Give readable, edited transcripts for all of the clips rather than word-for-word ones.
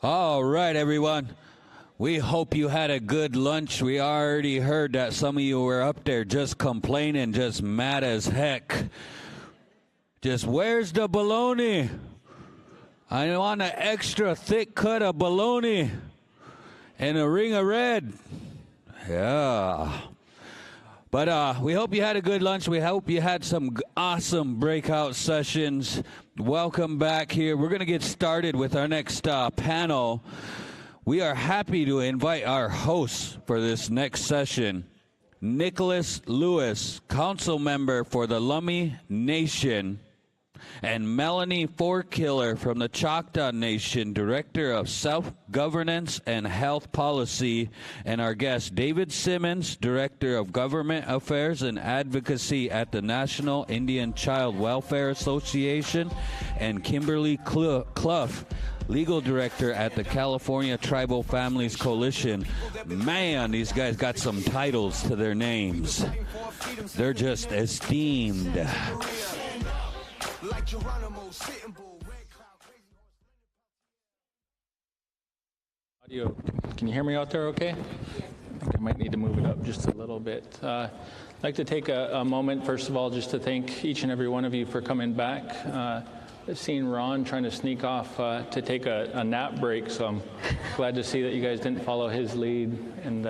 All right, everyone. We hope you had a good lunch. We already heard that some of you were up there just complaining, just mad as heck. Just, where's the bologna? I want an extra thick cut of bologna and a ring of red. Yeah. But we hope you had a good lunch. We hope you had some awesome breakout sessions. Welcome back here. We're going to get started with our next panel. We are happy to invite our host for this next session, Nicholas Lewis, council member for the Lummi Nation, and Melanie Forkiller from the Choctaw Nation, Director of Self-Governance and Health Policy, and our guest, David Simmons, Director of Government Affairs and Advocacy at the National Indian Child Welfare Association, and Kimberly Clough, Legal Director at the California Tribal Families Coalition. Man, these guys got some titles to their names. They're just esteemed. Audio, can you hear me out there okay? I think I might need to move it up just a little bit. I'd like to take a moment, first of all, just to thank each and every one of you for coming back. I've seen Ron trying to sneak off to take a nap break, so I'm glad to see that you guys didn't follow his lead. And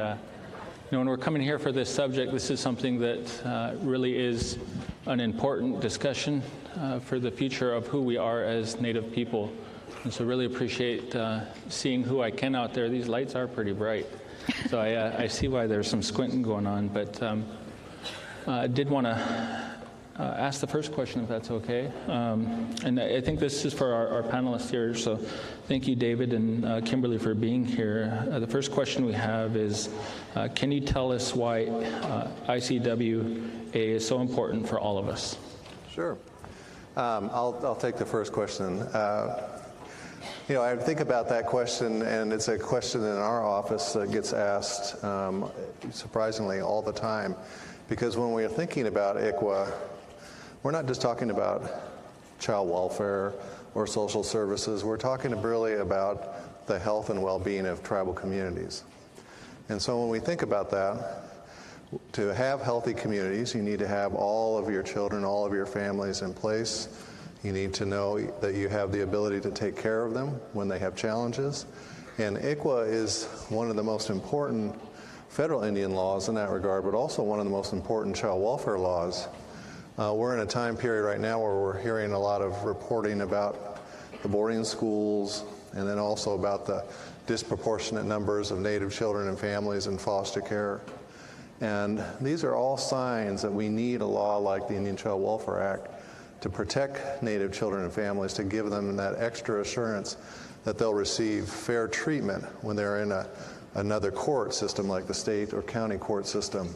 when we're coming here for this subject, this is something that really is an important discussion for the future of who we are as Native people. And so really appreciate seeing who I can out there. These lights are pretty bright, so I see why there's some squinting going on. But I did want to ask the first question, if that's okay. And I think this is for our panelists here, so thank you, David and Kimberly, for being here. The first question we have is, can you tell us why ICWA is so important for all of us? Sure. I'll take the first question. I think about that question, and it's a question in our office that gets asked surprisingly all the time, because when we're thinking about ICWA, we're not just talking about child welfare or social services. We're talking really about the health and well-being of tribal communities. And so when we think about that, to have healthy communities, you need to have all of your children, all of your families in place. You need to know that you have the ability to take care of them when they have challenges. And ICWA is one of the most important federal Indian laws in that regard, but also one of the most important child welfare laws. We're in a time period right now where we're hearing a lot of reporting about the boarding schools, and then also about the disproportionate numbers of Native children and families in foster care. And these are all signs that we need a law like the Indian Child Welfare Act to protect Native children and families, to give them that extra assurance that they'll receive fair treatment when they're in another court system like the state or county court system,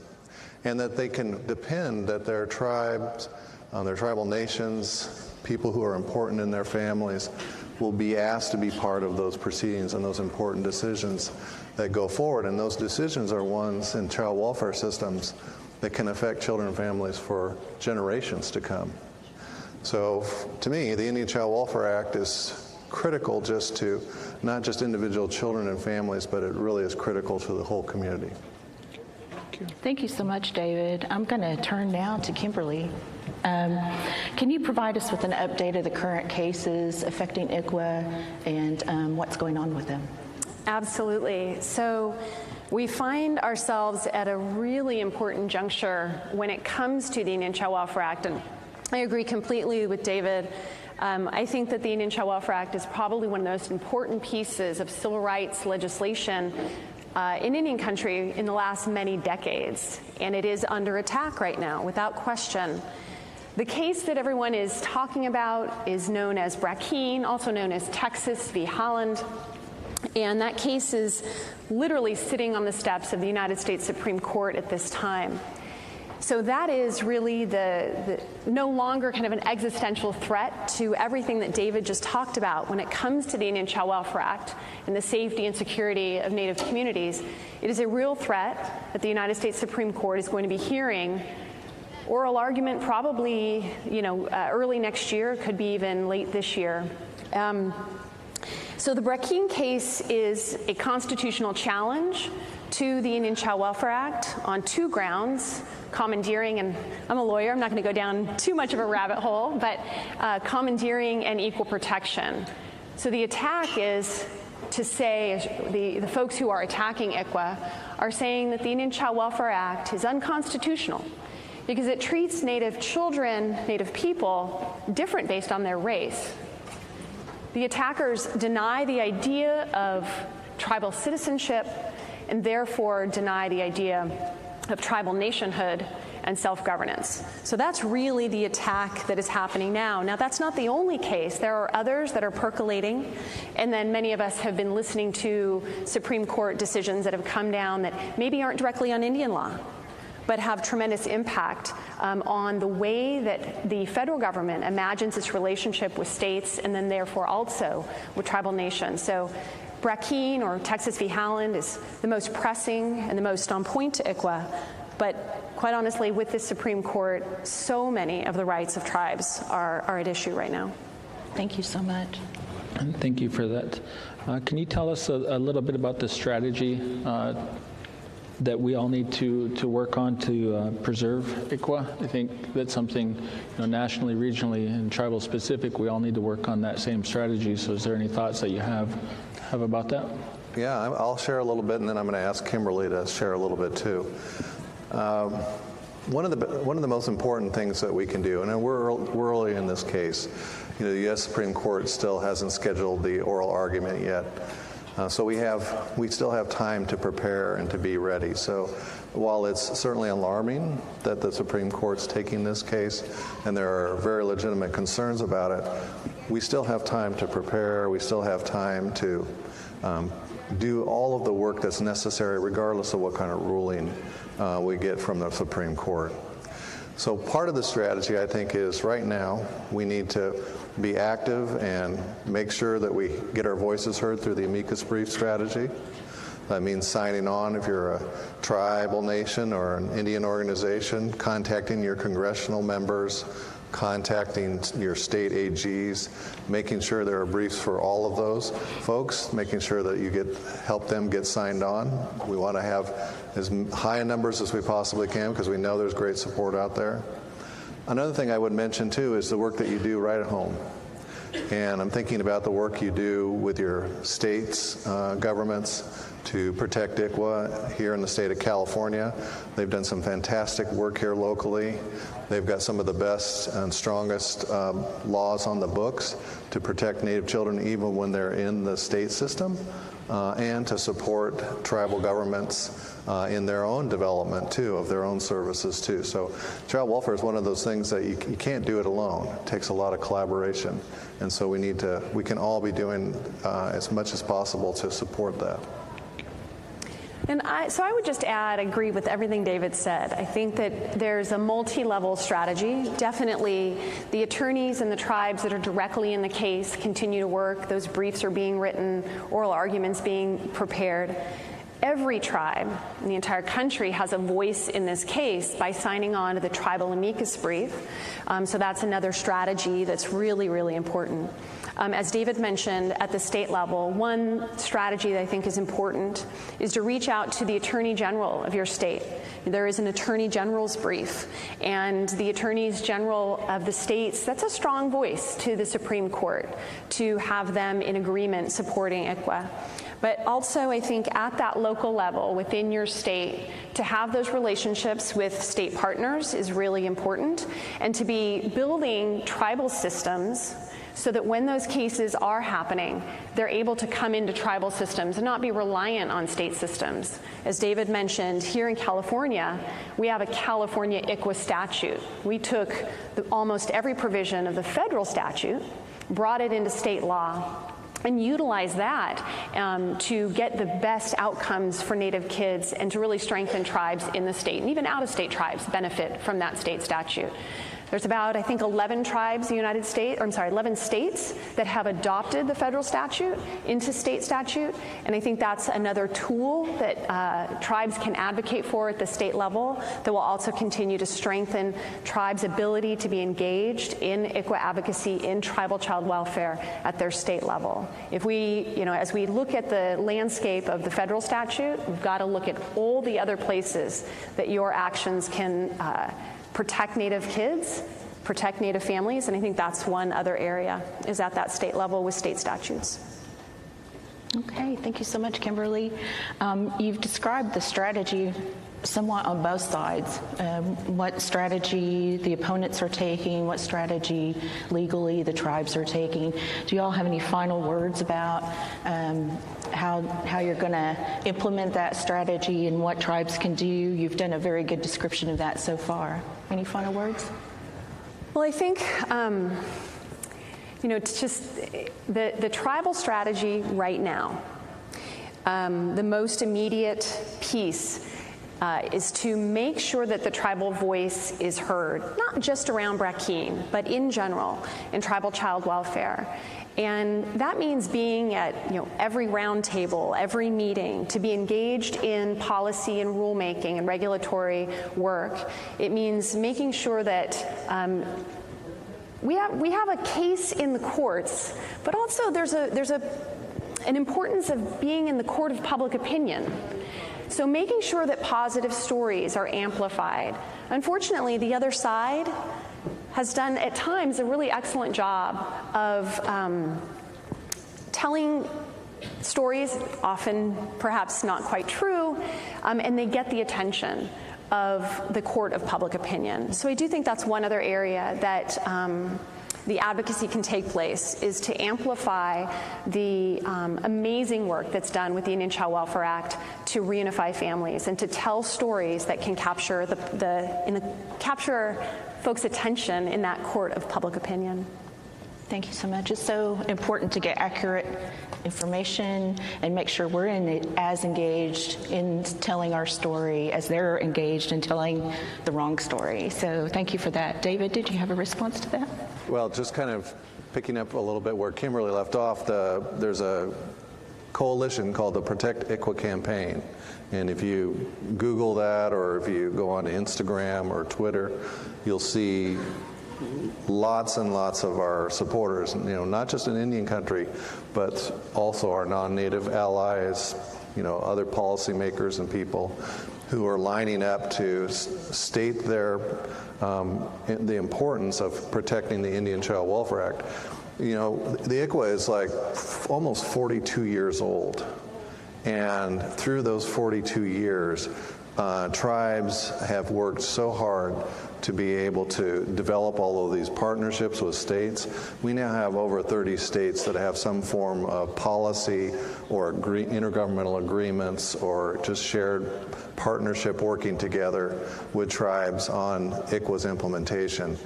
and that they can depend that their tribes, their tribal nations, people who are important in their families, will be asked to be part of those proceedings and those important decisions that go forward. And those decisions are ones in child welfare systems that can affect children and families for generations to come. So to me, the Indian Child Welfare Act is critical just to not just individual children and families, but it really is critical to the whole community. Thank you so much, David. I'm going to turn now to Kimberly. Can you provide us with an update of the current cases affecting ICWA and what's going on with them? Absolutely. So we find ourselves at a really important juncture when it comes to the Indian Child Welfare Act, and I agree completely with David. I think that the Indian Child Welfare Act is probably one of the most important pieces of civil rights legislation in Indian country in the last many decades, and it is under attack right now, without question. The case that everyone is talking about is known as Brackeen, also known as Texas v. Holland, and that case is literally sitting on the steps of the United States Supreme Court at this time. So that is really the no longer kind of an existential threat to everything that David just talked about when it comes to the Indian Child Welfare Act and the safety and security of Native communities. It is a real threat that the United States Supreme Court is going to be hearing. Oral argument probably, early next year, could be even late this year. So the Brackeen case is a constitutional challenge to the Indian Child Welfare Act on two grounds: commandeering, and I'm a lawyer, I'm not going to go down too much of a rabbit hole, but commandeering and equal protection. So the attack is to say, the folks who are attacking ICWA are saying that the Indian Child Welfare Act is unconstitutional because it treats Native children, Native people, different based on their race. The attackers deny the idea of tribal citizenship and therefore deny the idea of tribal nationhood and self-governance. So that's really the attack that is happening now. Now, that's not the only case. There are others that are percolating, and then many of us have been listening to Supreme Court decisions that have come down that maybe aren't directly on Indian law, but have tremendous impact on the way that the federal government imagines its relationship with states and then therefore also with tribal nations. So Brackeen, or Texas v. Howland, is the most pressing and the most on point to ICWA, but quite honestly, with the Supreme Court, so many of the rights of tribes are at issue right now. Thank you so much. And thank you for that. Can you tell us a little bit about the strategy that we all need to work on to preserve ICWA? I think that's something, nationally, regionally, and tribal specific, we all need to work on that same strategy. So is there any thoughts that you have about that? Yeah, I'll share a little bit, and then I'm going to ask Kimberly to share a little bit too. One of the most important things that we can do, and we're early in this case. The U.S. Supreme Court still hasn't scheduled the oral argument yet. So we still have time to prepare and to be ready. So while it's certainly alarming that the Supreme Court's taking this case, and there are very legitimate concerns about it, we still have time to prepare. We still have time to do all of the work that's necessary, regardless of what kind of ruling we get from the Supreme Court. So part of the strategy, I think, is right now we need to be active and make sure that we get our voices heard through the amicus brief strategy. That means signing on if you're a tribal nation or an Indian organization, contacting your congressional members, contacting your state AGs, making sure there are briefs for all of those folks, making sure that you help them get signed on. We want to have as high numbers as we possibly can because we know there's great support out there. Another thing I would mention too is the work that you do right at home. And I'm thinking about the work you do with your states' governments to protect ICWA here in the state of California. They've done some fantastic work here locally. They've got some of the best and strongest laws on the books to protect Native children even when they're in the state system, and to support tribal governments in their own development too, of their own services too. So child welfare is one of those things that you can't do it alone. It takes a lot of collaboration. And so we can all be doing as much as possible to support that. And so I would just agree with everything David said. I think that there's a multi-level strategy. Definitely the attorneys and the tribes that are directly in the case continue to work. Those briefs are being written, oral arguments being prepared. Every tribe in the entire country has a voice in this case by signing on to the tribal amicus brief. So that's another strategy that's really, really important. As David mentioned, at the state level, one strategy that I think is important is to reach out to the Attorney General of your state. There is an Attorney General's brief, and the Attorneys General of the states, that's a strong voice to the Supreme Court to have them in agreement supporting ICWA. But also, I think at that local level within your state, to have those relationships with state partners is really important, and to be building tribal systems so that when those cases are happening, they're able to come into tribal systems and not be reliant on state systems. As David mentioned, here in California, we have a California ICWA statute. We took almost every provision of the federal statute, brought it into state law, and utilize that to get the best outcomes for Native kids and to really strengthen tribes in the state. And even out-of-state tribes benefit from that state statute. There's about, I think, 11 tribes in the United States, or I'm sorry, 11 states that have adopted the federal statute into state statute, and I think that's another tool that tribes can advocate for at the state level that will also continue to strengthen tribes' ability to be engaged in ICWA advocacy in tribal child welfare at their state level. If we, as we look at the landscape of the federal statute, we've got to look at all the other places that your actions can protect Native kids, protect Native families, and I think that's one other area, is at that state level with state statutes. Okay, thank you so much, Kimberly. You've described the strategy somewhat on both sides. What strategy the opponents are taking, what strategy legally the tribes are taking. Do you all have any final words about how you're going to implement that strategy and what tribes can do? You've done a very good description of that so far. Any final words? Well, I think it's just the tribal strategy right now. The most immediate piece is to make sure that the tribal voice is heard, not just around Brackeen, but in general in tribal child welfare. And that means being at every round table, every meeting, to be engaged in policy and rulemaking and regulatory work. It means making sure that we have a case in the courts, but also there's an importance of being in the court of public opinion. So making sure that positive stories are amplified. Unfortunately, the other side has done at times a really excellent job of telling stories, often perhaps not quite true, and they get the attention of the court of public opinion. So I do think that's one other area that the advocacy can take place, is to amplify the amazing work that's done with the Indian Child Welfare Act to reunify families and to tell stories that can capture capture folks' attention in that court of public opinion. Thank you so much. It's so important to get accurate information and make sure we're as engaged in telling our story as they're engaged in telling the wrong story. So thank you for that. David, did you have a response to that? Well, just kind of picking up a little bit where Kimberly left off, there's a coalition called the Protect ICWA Campaign. And if you Google that, or if you go on Instagram or Twitter, you'll see lots and lots of our supporters, not just in Indian country, but also our non-native allies, other policymakers and people who are lining up to state the importance of protecting the Indian Child Welfare Act. The ICWA is like almost 42 years old. And through those 42 years, tribes have worked so hard to be able to develop all of these partnerships with states. We now have over 30 states that have some form of policy or intergovernmental agreements or just shared partnership working together with tribes on ICWA's implementation.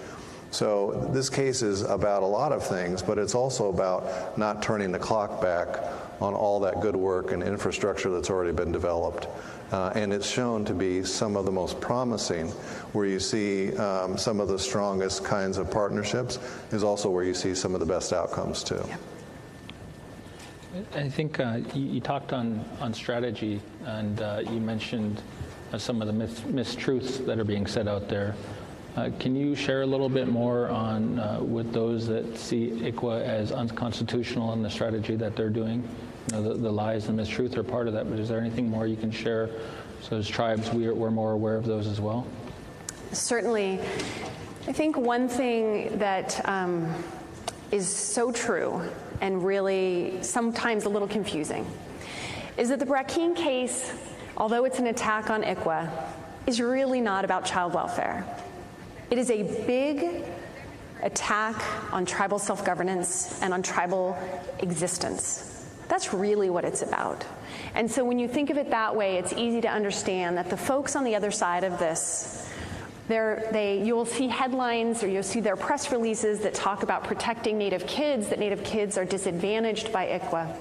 So this case is about a lot of things, but it's also about not turning the clock back on all that good work and infrastructure that's already been developed. And it's shown to be some of the most promising, where you see some of the strongest kinds of partnerships, is also where you see some of the best outcomes too. I think you talked on strategy, and you mentioned some of the mistruths that are being said out there. Can you share a little bit more on with those that see ICWA as unconstitutional and the strategy that they're doing? The lies and mistruth are part of that, but is there anything more you can share so as tribes we're more aware of those as well? Certainly. I think one thing that is so true and really sometimes a little confusing is that the Brackeen case, although it's an attack on ICWA, is really not about child welfare. It is a big attack on tribal self-governance and on tribal existence. That's really what it's about. And so when you think of it that way, it's easy to understand that the folks on the other side of this, you'll see headlines or you'll see their press releases that talk about protecting Native kids, that Native kids are disadvantaged by ICWA.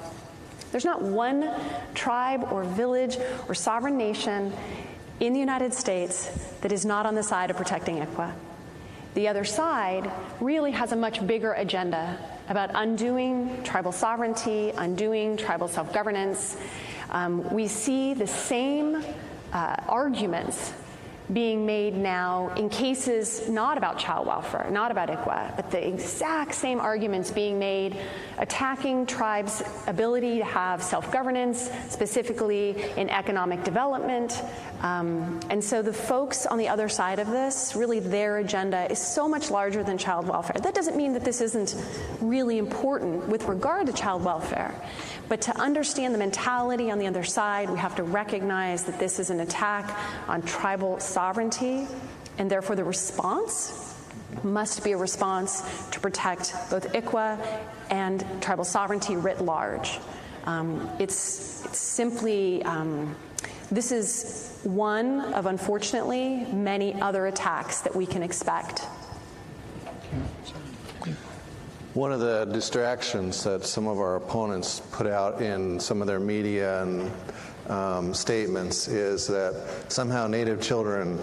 There's not one tribe or village or sovereign nation in the United States that is not on the side of protecting ICWA. The other side really has a much bigger agenda about undoing tribal sovereignty, undoing tribal self-governance. We see the same arguments being made now in cases not about child welfare, not about ICWA, but the exact same arguments being made attacking tribes' ability to have self-governance, specifically in economic development. And so the folks on the other side of this, really their agenda is so much larger than child welfare. That doesn't mean that this isn't really important with regard to child welfare. But to understand the mentality on the other side, we have to recognize that this is an attack on tribal sovereignty, and therefore the response must be a response to protect both ICWA and tribal sovereignty writ large. It's simply, this is one of, unfortunately, many other attacks that we can expect. One of the distractions that some of our opponents put out in some of their media and statements is that somehow Native children,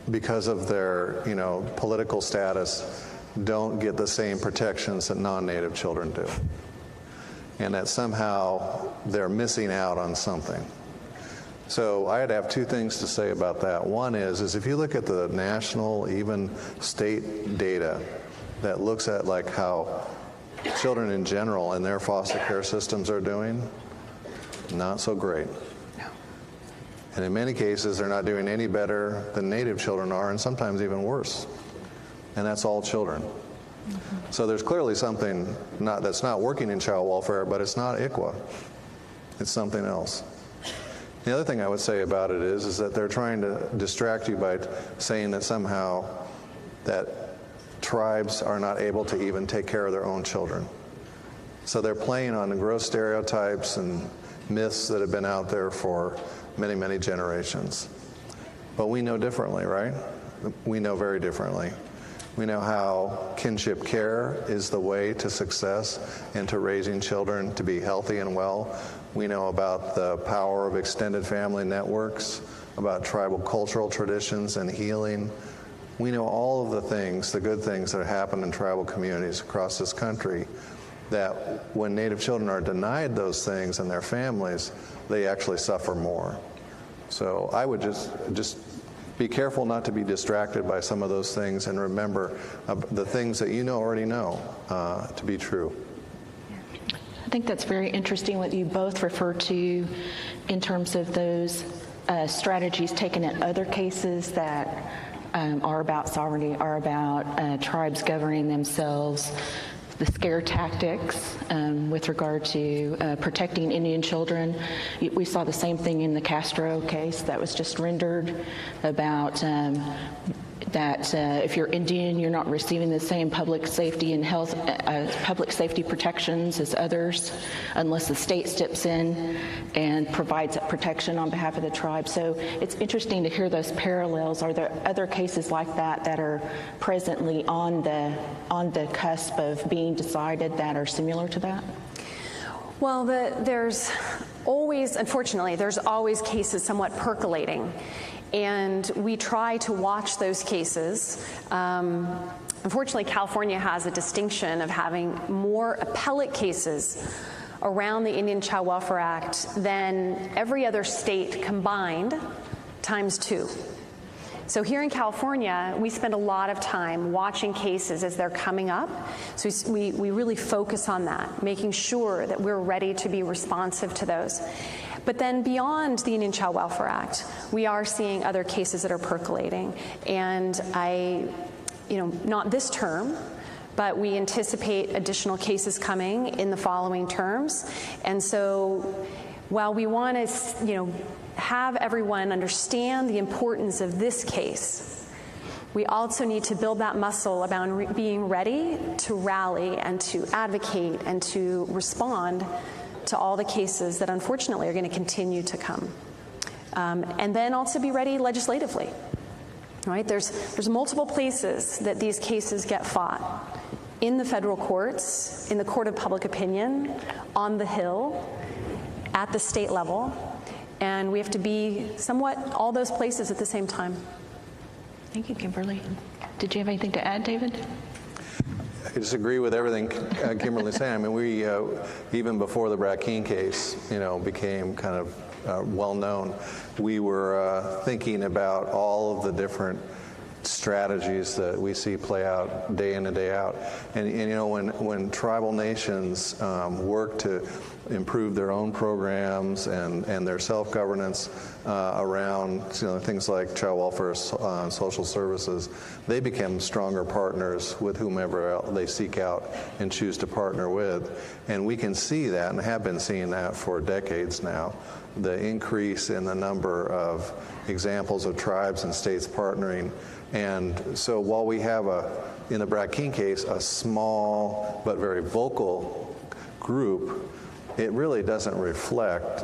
because of their political status, don't get the same protections that non-Native children do, and that somehow they're missing out on something. So I'd have two things to say about that. One is if you look at the national, even state data that looks at like how children in general and their foster care systems are doing, not so great. No. And in many cases, they're not doing any better than Native children are, and sometimes even worse. And that's all children. Mm-hmm. So there's clearly something that's not working in child welfare, but it's not ICWA. It's something else. The other thing I would say about it is that they're trying to distract you by saying that somehow that tribes are not able to even take care of their own children. So they're playing on the gross stereotypes and myths that have been out there for many, many generations. But we know differently, right? We know very differently. We know how kinship care is the way to success and to raising children to be healthy and well. We know about the power of extended family networks, about tribal cultural traditions and healing. We know all of the things, the good things that happen in tribal communities across this country, that when Native children are denied those things and their families, they actually suffer more. So I would just be careful not to be distracted by some of those things, and remember the things that you already know to be true. I think that's very interesting what you both refer to in terms of those strategies taken in other cases that are about sovereignty, are about tribes governing themselves, the scare tactics with regard to protecting Indian children. We saw the same thing in the Castro case that was just rendered about that if you're Indian, you're not receiving the same public safety and health, public safety protections as others unless the state steps in and provides that protection on behalf of the tribe. So it's interesting to hear those parallels. Are there other cases like that that are presently on the cusp of being decided that are similar to that? Well, there's always, unfortunately, there's always cases somewhat percolating. And we try to watch those cases. Unfortunately, California has a distinction of having more appellate cases around the Indian Child Welfare Act than every other state combined times 2. So here in California, we spend a lot of time watching cases as they're coming up. So we really focus on that, making sure that we're ready to be responsive to those. But then beyond the Indian Child Welfare Act, we are seeing other cases that are percolating. And not this term, but we anticipate additional cases coming in the following terms. And so while we want to, have everyone understand the importance of this case, we also need to build that muscle about being ready to rally and to advocate and to respond to all the cases that unfortunately are going to continue to come. And then also be ready legislatively. Right? There's multiple places that these cases get fought. In the federal courts, in the court of public opinion, on the Hill, at the state level, and we have to be somewhat all those places at the same time. Thank you, Kimberly. Did you have anything to add, David? I disagree with everything Kimberly's saying. I mean, we, even before the Brackeen case, became kind of well known, we were thinking about all of the different strategies that we see play out day in and day out. And when tribal nations work to improve their own programs and their self-governance around things like child welfare and social services, they become stronger partners with whomever they seek out and choose to partner with. And we can see that, and have been seeing that for decades now, the increase in the number of examples of tribes and states partnering. And so while we have, in the Brackeen case, a small but very vocal group, it really doesn't reflect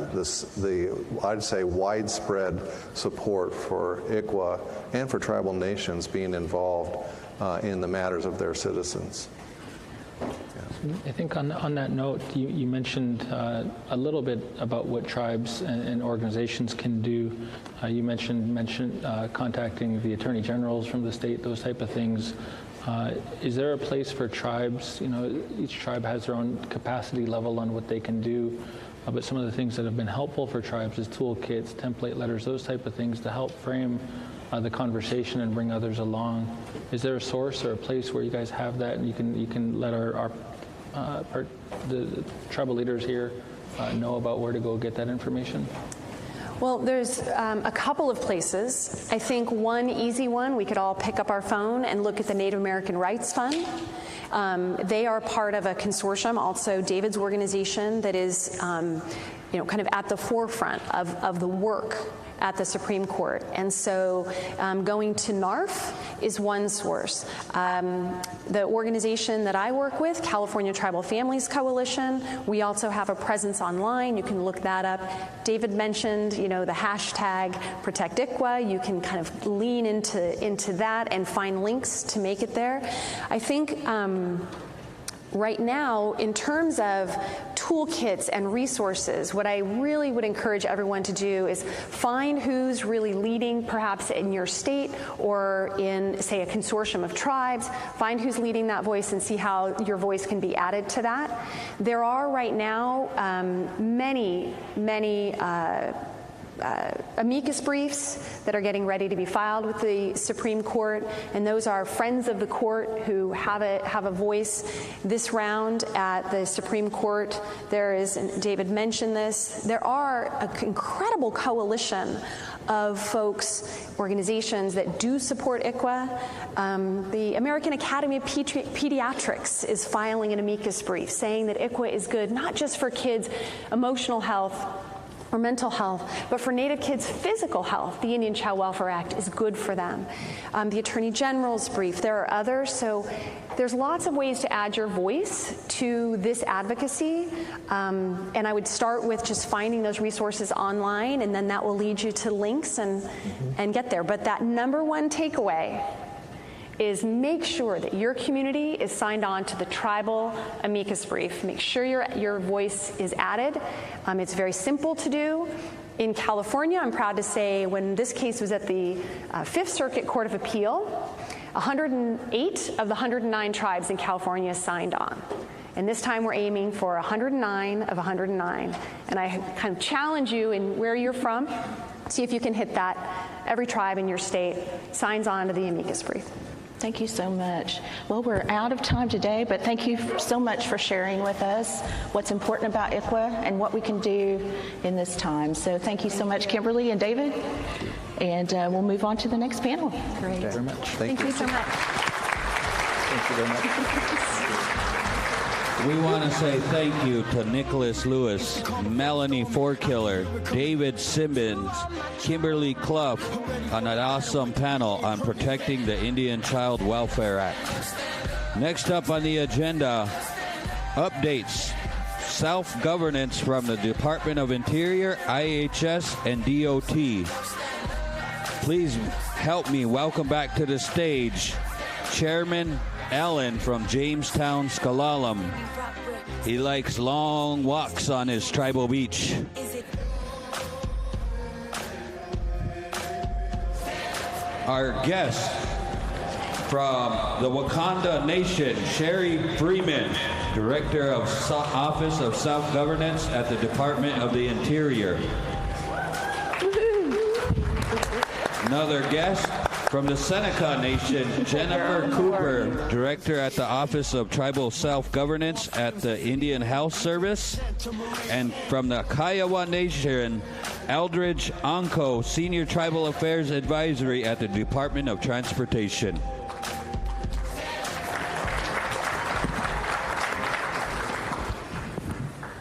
I'd say, widespread support for ICWA and for tribal nations being involved in the matters of their citizens. I think on that note, you mentioned a little bit about what tribes and organizations can do. You mentioned contacting the attorney generals from the state, those type of things. Is there a place for tribes? Each tribe has their own capacity level on what they can do, but some of the things that have been helpful for tribes is toolkits, template letters, those type of things to help frame the conversation and bring others along. Is there a source or a place where you guys have that, and you can let the tribal leaders here know about where to go get that information? Well, there's a couple of places. I think one easy one, we could all pick up our phone and look at the Native American Rights Fund. They are part of a consortium, also David's organization, that is kind of at the forefront of the work at the Supreme Court. And so going to NARF is one source. The organization that I work with, California Tribal Families Coalition, we also have a presence online. You can look that up. David mentioned, the hashtag Protect ICWA. You can kind of lean into that and find links to make it there. I think right now, in terms of toolkits and resources, what I really would encourage everyone to do is find who's really leading, perhaps in your state or in, say, a consortium of tribes. Find who's leading that voice and see how your voice can be added to that. There are right now many amicus briefs that are getting ready to be filed with the Supreme Court, and those are friends of the court who have a voice this round at the Supreme Court. There is, and David mentioned this, there are an incredible coalition of folks, organizations that do support ICWA. The American Academy of Pediatrics is filing an amicus brief saying that ICWA is good not just for kids' emotional health or mental health, but for Native kids' physical health. The Indian Child Welfare Act is good for them. The Attorney General's brief, there are others. So there's lots of ways to add your voice to this advocacy. And I would start with just finding those resources online, and then that will lead you to links and get there. But that number one takeaway is make sure that your community is signed on to the tribal amicus brief. Make sure your voice is added. It's very simple to do. In California, I'm proud to say, when this case was at the Fifth Circuit Court of Appeal, 108 of the 109 tribes in California signed on. And this time we're aiming for 109 of 109. And I kind of challenge you in where you're from, see if you can hit that. Every tribe in your state signs on to the amicus brief. Thank you so much. Well, we're out of time today, but thank you so much for sharing with us what's important about ICWA and what we can do in this time. So thank you so much, Kimberly and David. And we'll move on to the next panel. Great. Thank you very much. Thank you so much. Thank you very much. We want to say thank you to Nicholas Lewis, Melanie Forkiller, David Simmons, Kimberly Clough on an awesome panel on protecting the Indian Child Welfare Act. Next up on the agenda, updates, self-governance from the Department of Interior, IHS, and DOT. Please help me welcome back to the stage Chairman Allen from Jamestown Slalom. He likes long walks on his tribal beach. Our guest From the Wakanda Nation, Sherry Freeman, Director of Office of Self-Governance at the Department of the Interior. Another guest from the Seneca Nation, Jennifer Cooper, Director at the Office of Tribal Self-Governance at the Indian Health Service. And from the Kiowa Nation, Eldridge Anko, Senior Tribal Affairs Advisory at the Department of Transportation.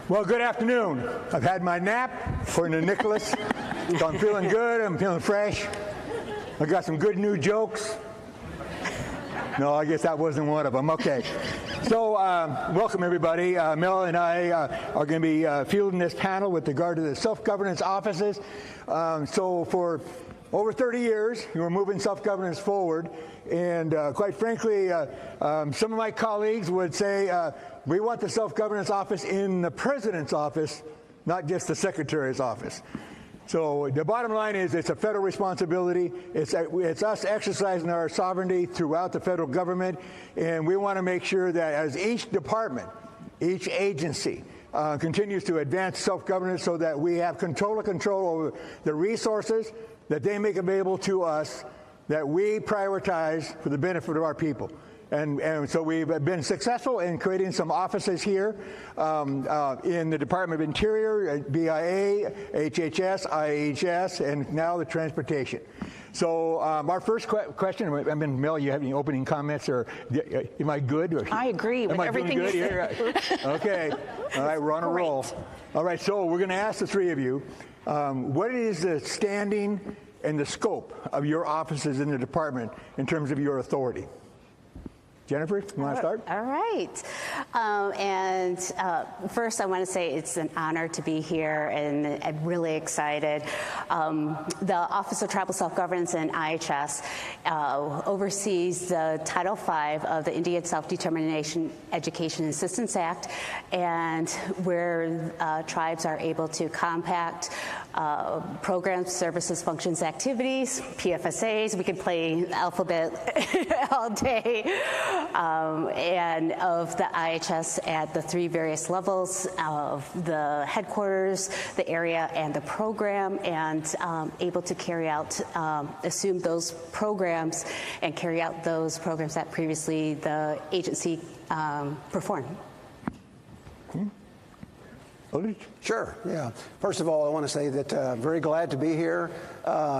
Well, good afternoon. I've had my nap, according to Nicholas, so I'm feeling good, I'm feeling fresh. I got some good new jokes. No, I guess that wasn't one of them. Okay. So, welcome everybody. Mel and I are going to be fielding this panel with regard to the self-governance offices. So for over 30 years, we were moving self-governance forward. And quite frankly, some of my colleagues would say, we want the self-governance office in the president's office, not just the secretary's office. So the bottom line is it's a federal responsibility. It's us exercising our sovereignty throughout the federal government, and we want to make sure that as each department, each agency continues to advance self-governance so that we have control over the resources that they make available to us that we prioritize for the benefit of our people. And so we've been successful in creating some offices here in the Department of Interior, BIA, HHS, IHS, and now the Transportation. So our first question, I mean, Mel, you have any opening comments, or am I good? Or, I agree with everything you said. Yeah. Okay. All right, we're on a roll. All right, so we're going to ask the three of you, what is the standing and the scope of your offices in the department in terms of your authority? Jennifer, you want to start? All right. First, I want to say it's an honor to be here, and I'm really excited. The Office of Tribal Self-Governance and IHS oversees the Title V of the Indian Self-Determination Education and Assistance Act, and where tribes are able to compact programs, services, functions, activities, PFSAs. We could play alphabet all day. And of the IHS at the three various levels of the headquarters, the area, and the program, and able to carry out, assume those programs and carry out those programs that previously the agency performed. Sure, yeah. First of all, I want to say that I'm very glad to be here.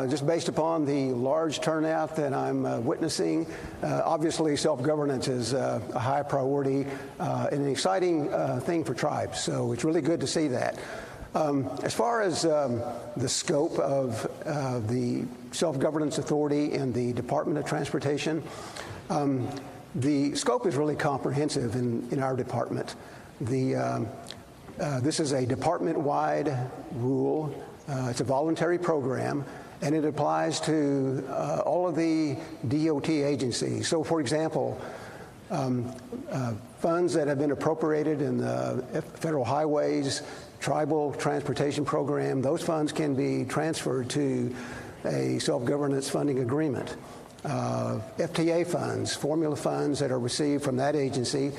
Just based upon the large turnout that I'm witnessing, obviously self-governance is a high priority and an exciting thing for tribes. So it's really good to see that. As far as the scope of the Self-Governance Authority and the Department of Transportation, the scope is really comprehensive in our department. This is a department-wide rule. It's a voluntary program, and it applies to all of the DOT agencies. So, for example, funds that have been appropriated in the Federal Highways Tribal Transportation Program, those funds can be transferred to a self-governance funding agreement. FTA funds, formula funds that are received from that agency,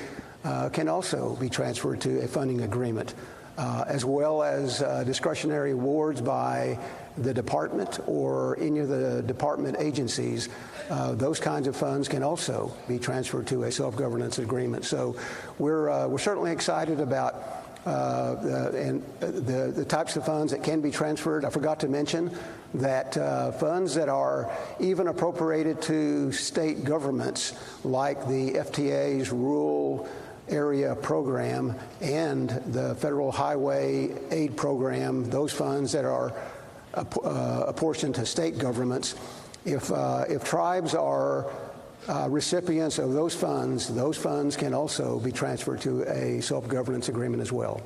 can also be transferred to a funding agreement, as well as discretionary awards by the department or any of the department agencies. Those kinds of funds can also be transferred to a self-governance agreement. So we're certainly excited about the types of funds that can be transferred. I forgot to mention that funds that are even appropriated to state governments, like the FTA's rural area program and the Federal Highway Aid Program, those funds that are apportioned to state governments, if tribes are recipients of those funds can also be transferred to a self-governance agreement as well.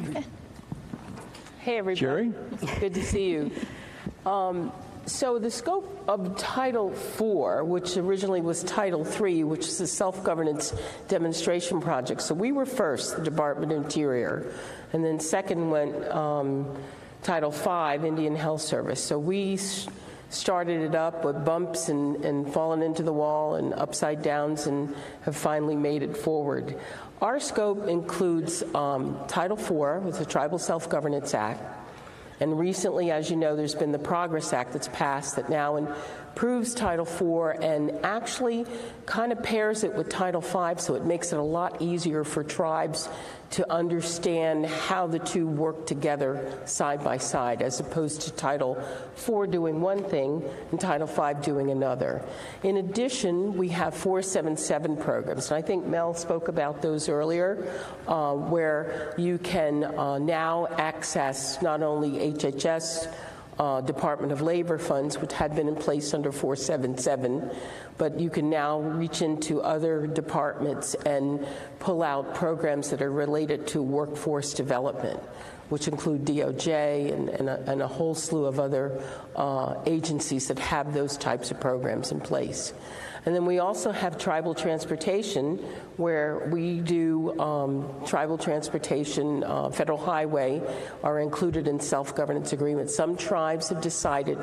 Okay. Hey, everybody. Jerry? Good to see you. So the scope of Title IV, which originally was Title III, which is the self-governance demonstration project. So we were first, the Department of Interior, and then second went Title V, Indian Health Service. So we started it up with bumps and fallen into the wall and upside downs and have finally made it forward. Our scope includes Title IV, with the Tribal Self-Governance Act, and recently, as you know, there's been the Progress Act that's passed that now improves Title IV and actually kind of pairs it with Title V, so it makes it a lot easier for tribes to understand how the two work together side by side, as opposed to Title IV doing one thing and Title V doing another. In addition, we have 477 programs, and I think Mel spoke about those earlier, where you can now access not only HHS, Department of Labor funds, which had been in place under 477, but you can now reach into other departments and pull out programs that are related to workforce development, which include DOJ and a whole slew of other agencies that have those types of programs in place. And then we also have tribal transportation, where we do tribal transportation, federal highway are included in self-governance agreements. Some tribes have decided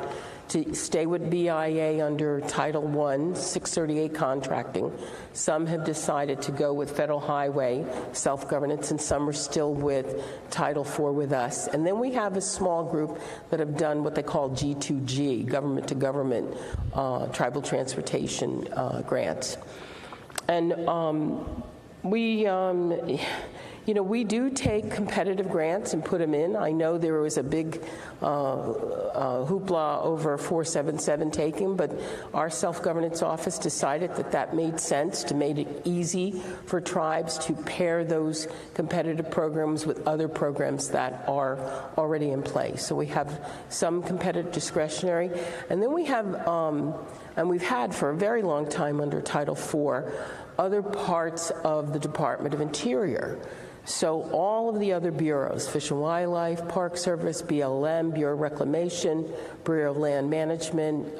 to stay with BIA under Title I, 638 contracting. Some have decided to go with federal highway self-governance, and some are still with Title IV with us. And then we have a small group that have done what they call G2G, government-to-government tribal transportation grants. And we do take competitive grants and put them in. I know there was a big hoopla over 477 taking, but our self-governance office decided that made sense to make it easy for tribes to pair those competitive programs with other programs that are already in place. So we have some competitive discretionary, and then we have, and we've had for a very long time under Title IV, other parts of the Department of Interior. So all of the other bureaus, Fish and Wildlife, Park Service, BLM, Bureau of Reclamation, Bureau of Land Management,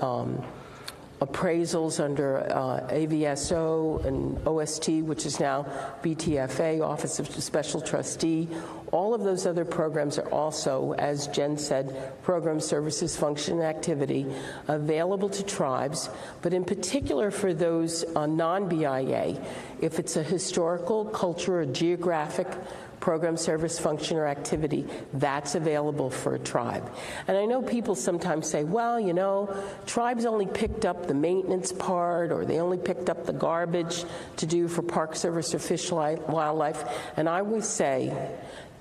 appraisals under AVSO and OST, which is now BTFA, Office of Special Trustee. All of those other programs are also, as Jen said, program services, function, and activity available to tribes, but in particular for those non-BIA, if it's a historical, cultural, or geographic program, service, function, or activity, that's available for a tribe. And I know people sometimes say, well, tribes only picked up the maintenance part, or they only picked up the garbage to do for Park Service or Fish and Wildlife. And I would say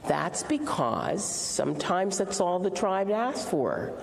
that's because sometimes that's all the tribe asks for.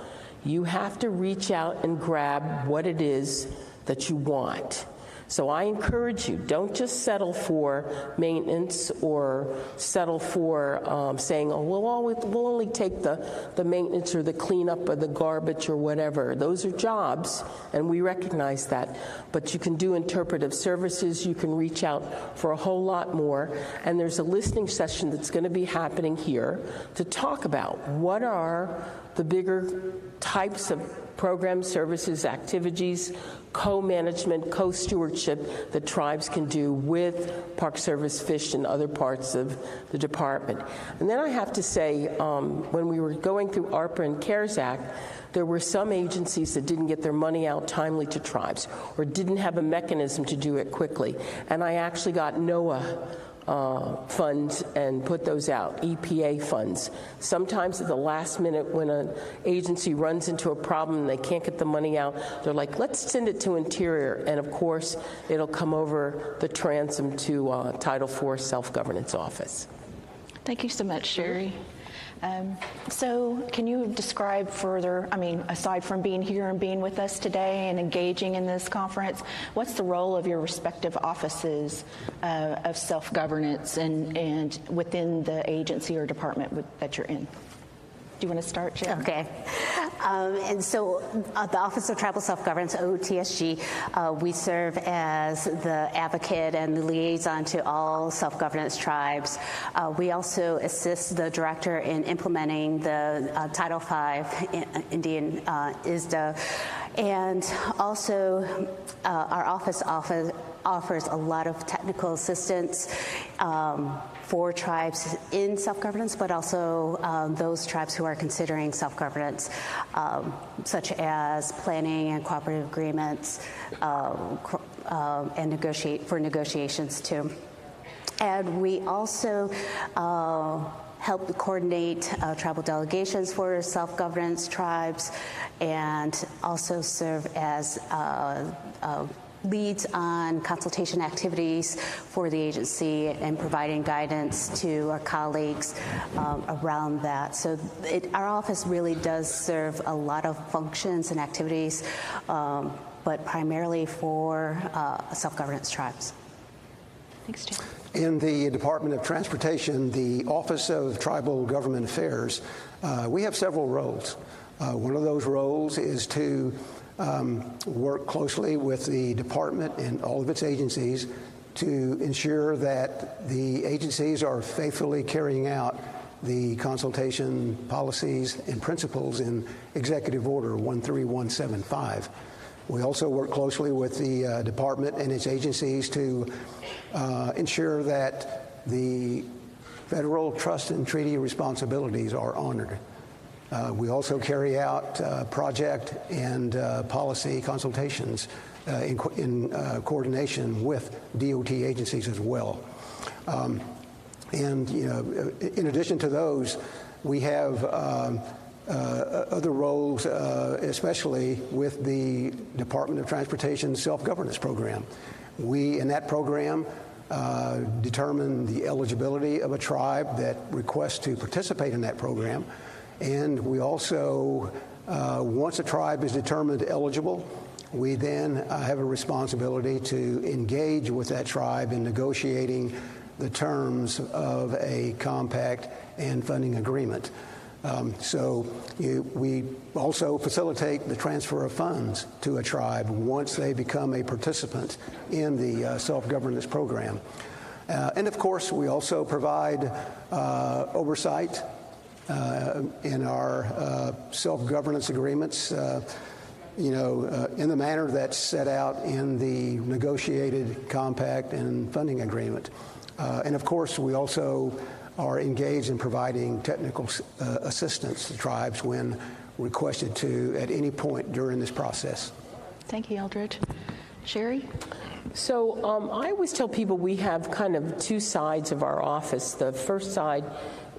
You have to reach out and grab what it is that you want. So I encourage you, don't just settle for maintenance or settle for saying, oh, we'll only take the maintenance or the cleanup or the garbage or whatever. Those are jobs, and we recognize that. But you can do interpretive services. You can reach out for a whole lot more. And there's a listening session that's going to be happening here to talk about what are the bigger types of programs, services, activities, co-management, co-stewardship that tribes can do with Park Service, Fish, and other parts of the department. And then I have to say, when we were going through ARPA and CARES Act, there were some agencies that didn't get their money out timely to tribes or didn't have a mechanism to do it quickly. And I actually got NOAA funds and put those out, EPA funds. Sometimes at the last minute when an agency runs into a problem and they can't get the money out, they're like, let's send it to Interior. And of course, it'll come over the transom to Title IV Self-Governance Office. Thank you so much, Sherry. So can you describe further, aside from being here and being with us today and engaging in this conference, what's the role of your respective offices of self-governance and within the agency or department that you're in? Do you want to start, Jen? Okay. And so the Office of Tribal Self-Governance, OTSG, we serve as the advocate and the liaison to all self-governance tribes. We also assist the director in implementing the Title V Indian ISDA. And also our office offers a lot of technical assistance for tribes in self-governance, but also those tribes who are considering self-governance, such as planning and cooperative agreements and negotiations too. And we also help coordinate tribal delegations for self-governance tribes, and also serve as leads on consultation activities for the agency and providing guidance to our colleagues around that. So our office really does serve a lot of functions and activities, but primarily for self-governance tribes. Thanks, Jim. In the Department of Transportation, the Office of Tribal Government Affairs, we have several roles. One of those roles is to work closely with the department and all of its agencies to ensure that the agencies are faithfully carrying out the consultation policies and principles in Executive Order 13175. We also work closely with the department and its agencies to ensure that the federal trust and treaty responsibilities are honored. We also carry out project and policy consultations in coordination with DOT agencies as well. And in addition to those, we have other roles, especially with the Department of Transportation self-governance program. We, in that program, determine the eligibility of a tribe that requests to participate in that program. And we also, once a tribe is determined eligible, we then have a responsibility to engage with that tribe in negotiating the terms of a compact and funding agreement. We also facilitate the transfer of funds to a tribe once they become a participant in the self-governance program. And of course, we also provide oversight in our self-governance agreements, in the manner that's set out in the negotiated compact and funding agreement. And of course, we also are engaged in providing technical assistance to tribes when requested to at any point during this process. Thank you, Eldridge. Sherry? So I always tell people we have kind of two sides of our office. The first side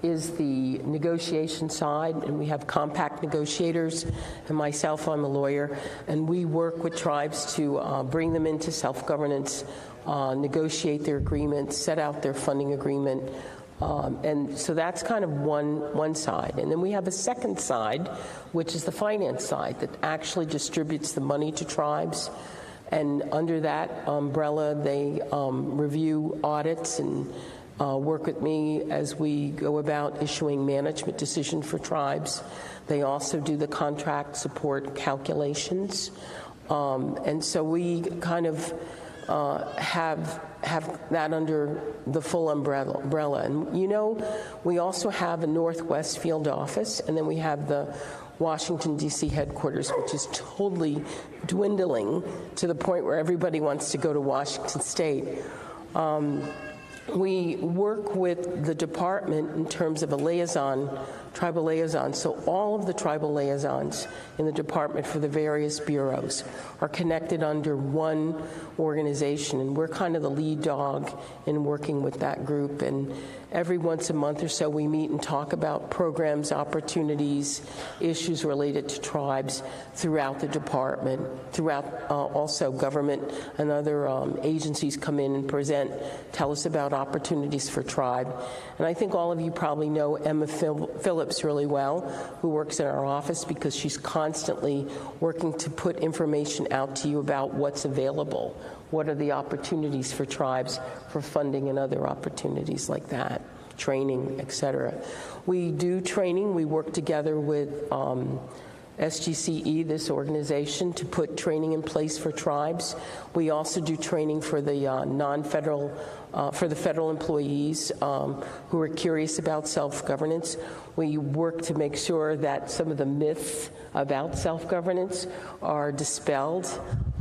is the negotiation side, and we have compact negotiators, and myself, I'm a lawyer, and we work with tribes to bring them into self-governance, negotiate their agreements, set out their funding agreement, and so that's kind of one side. And then we have a second side, which is the finance side, that actually distributes the money to tribes. And under that umbrella, they review audits and work with me as we go about issuing management decisions for tribes. They also do the contract support calculations. And so we kind of have that under the full umbrella. And we also have a Northwest field office, and then we have the Washington, D.C. headquarters, which is totally dwindling to the point where everybody wants to go to Washington State. We work with the department in terms of a liaison, tribal liaison. So all of the tribal liaisons in the department for the various bureaus are connected under one organization, and we're kind of the lead dog in working with that group. And every once a month or so, we meet and talk about programs, opportunities, issues related to tribes throughout the department, throughout also government and other agencies come in and present, tell us about opportunities for tribe. And I think all of you probably know Emma Phillips really well, who works in our office, because she's constantly working to put information out to you about what's available. What are the opportunities for tribes for funding and other opportunities like that, training, et cetera. We do training. We work together with SGCE, this organization, to put training in place for tribes. We also do training for the non-federal, for the federal employees who are curious about self-governance. We work to make sure that some of the myths about self-governance are dispelled.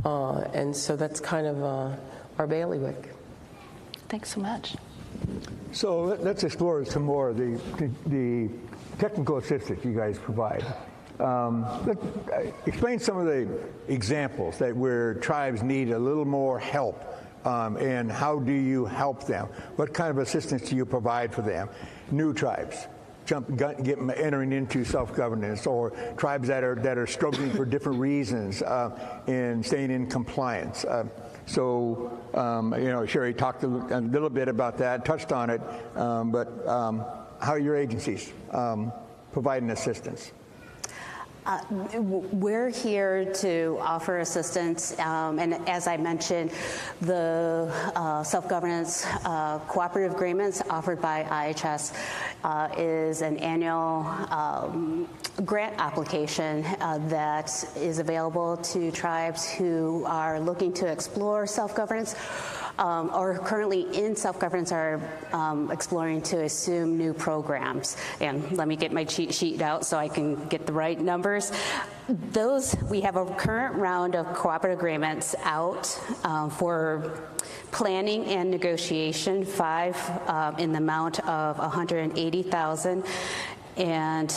And so that's kind of our bailiwick. Thanks so much. So let's explore some more of the technical assistance you guys provide. Explain some of the examples that where tribes need a little more help, and how do you help them? What kind of assistance do you provide for them? New tribes entering into self-governance, or tribes that are struggling for different reasons and staying in compliance. Sherry talked a little bit about that, touched on it, but how are your agencies providing assistance? We're here to offer assistance, and as I mentioned, the self-governance cooperative agreements offered by IHS is an annual grant application that is available to tribes who are looking to explore self-governance or currently in self-governance are exploring to assume new programs. And let me get my cheat sheet out so I can get the right numbers. We have a current round of cooperative agreements out for planning and negotiation, 5 in the amount of $180,000 and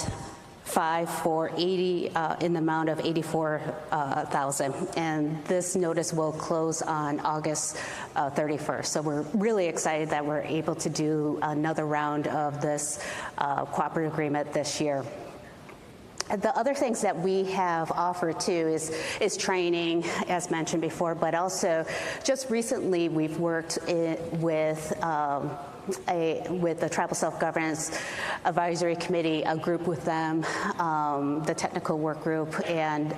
5 for 80 in the amount of $84,000, and this notice will close on August 31st. So we're really excited that we're able to do another round of this cooperative agreement this year. The other things that we have offered too is training, as mentioned before, but also just recently we've worked with the Tribal Self-Governance Advisory Committee, a group with them, the technical work group, and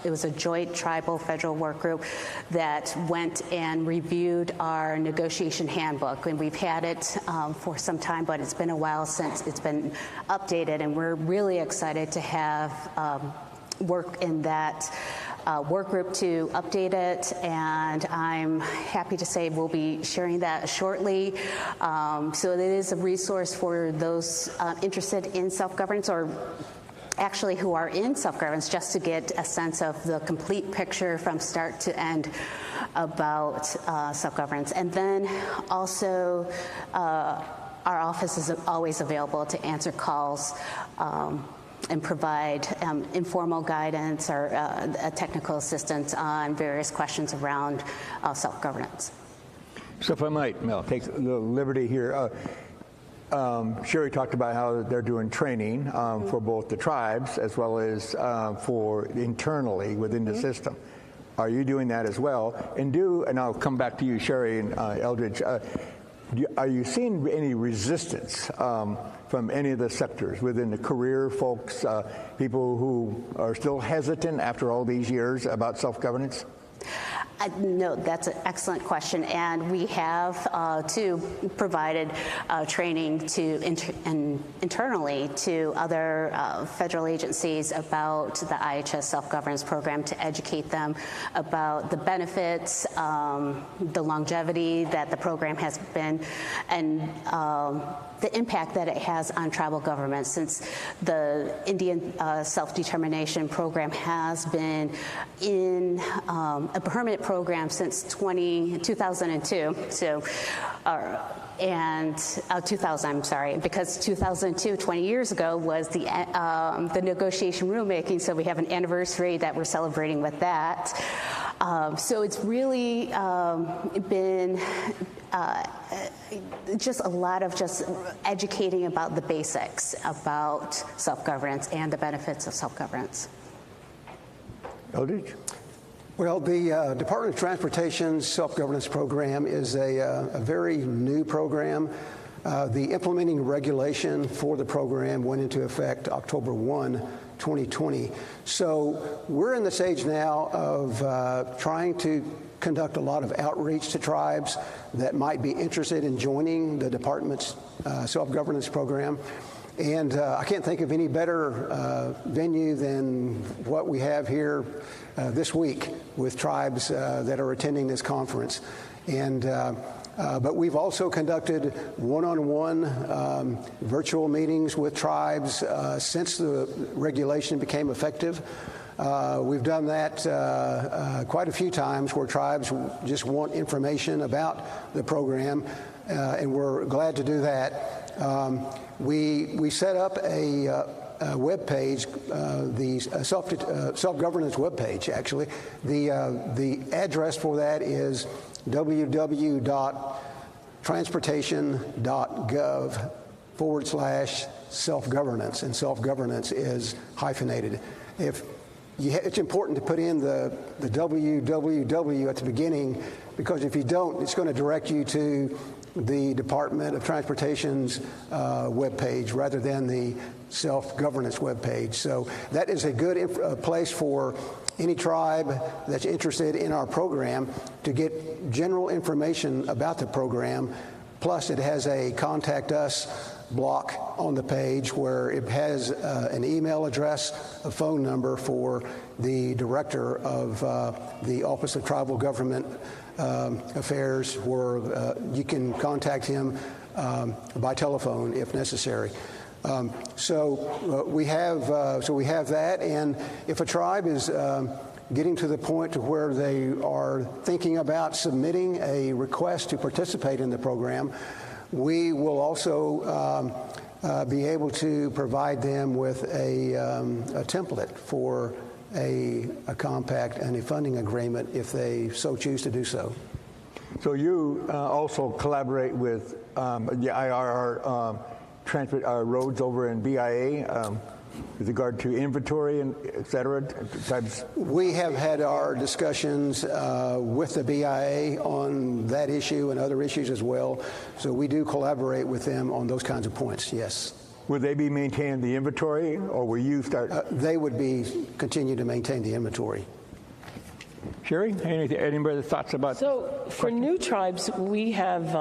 it was a joint tribal federal work group that went and reviewed our negotiation handbook. And we've had it for some time, but it's been a while since it's been updated, and we're really excited to have work in that work group to update it, and I'm happy to say we'll be sharing that shortly. So it is a resource for those interested in self-governance, or actually who are in self-governance, just to get a sense of the complete picture from start to end about self-governance. And then also our office is always available to answer calls and provide informal guidance or technical assistance on various questions around self-governance. So if I might, Mel, take a little liberty here. Sherry talked about how they're doing training for both the tribes as well as for internally within the system. Are you doing that as well? And I'll come back to you, Sherry and Eldridge. Are you seeing any resistance from any of the sectors within the career folks, people who are still hesitant after all these years about self-governance? No, that's an excellent question, and we have too provided training to internally to other federal agencies about the IHS self-governance program to educate them about the benefits, the longevity that the program has been, and the impact that it has on tribal governments, since the Indian self-determination program has been in a permanent program since 2002. So, and 2000, I'm sorry, because 2002, 20 years ago, was the negotiation rulemaking. So we have an anniversary that we're celebrating with that. So it's really been just a lot of just educating about the basics about self-governance and the benefits of self-governance. Eldridge? Well, the Department of Transportation's self-governance program is a very new program. The implementing regulation for the program went into effect October 1, 2020. So we're in the stage now of trying to conduct a lot of outreach to tribes that might be interested in joining the department's self-governance program. And I can't think of any better venue than what we have here this week with tribes that are attending this conference. And but we've also conducted one-on-one virtual meetings with tribes since the regulation became effective. We've done that quite a few times where tribes just want information about the program, and we're glad to do that. We set up a web page, the self-governance web page, actually. The address for that is www.transportation.gov/self-governance, and self-governance is hyphenated. It's important to put in the www at the beginning, because if you don't, it's going to direct you to the Department of Transportation's webpage rather than the self-governance webpage. So that is a good place for any tribe that's interested in our program to get general information about the program. Plus, it has a Contact Us block on the page where it has an email address, a phone number for the director of the Office of Tribal Government Affairs, where you can contact him by telephone if necessary. So we have that, and if a tribe is getting to the point to where they are thinking about submitting a request to participate in the program, we will also be able to provide them with a template for a compact and a funding agreement if they so choose to do so. So you also collaborate with the IRR transport roads over in BIA with regard to inventory and et cetera? We have had our discussions with the BIA on that issue and other issues as well. So we do collaborate with them on those kinds of points, yes. Will they be maintaining the inventory, or will you start? They would continue to maintain the inventory. Sherry, any other thoughts about? So for new tribes, we have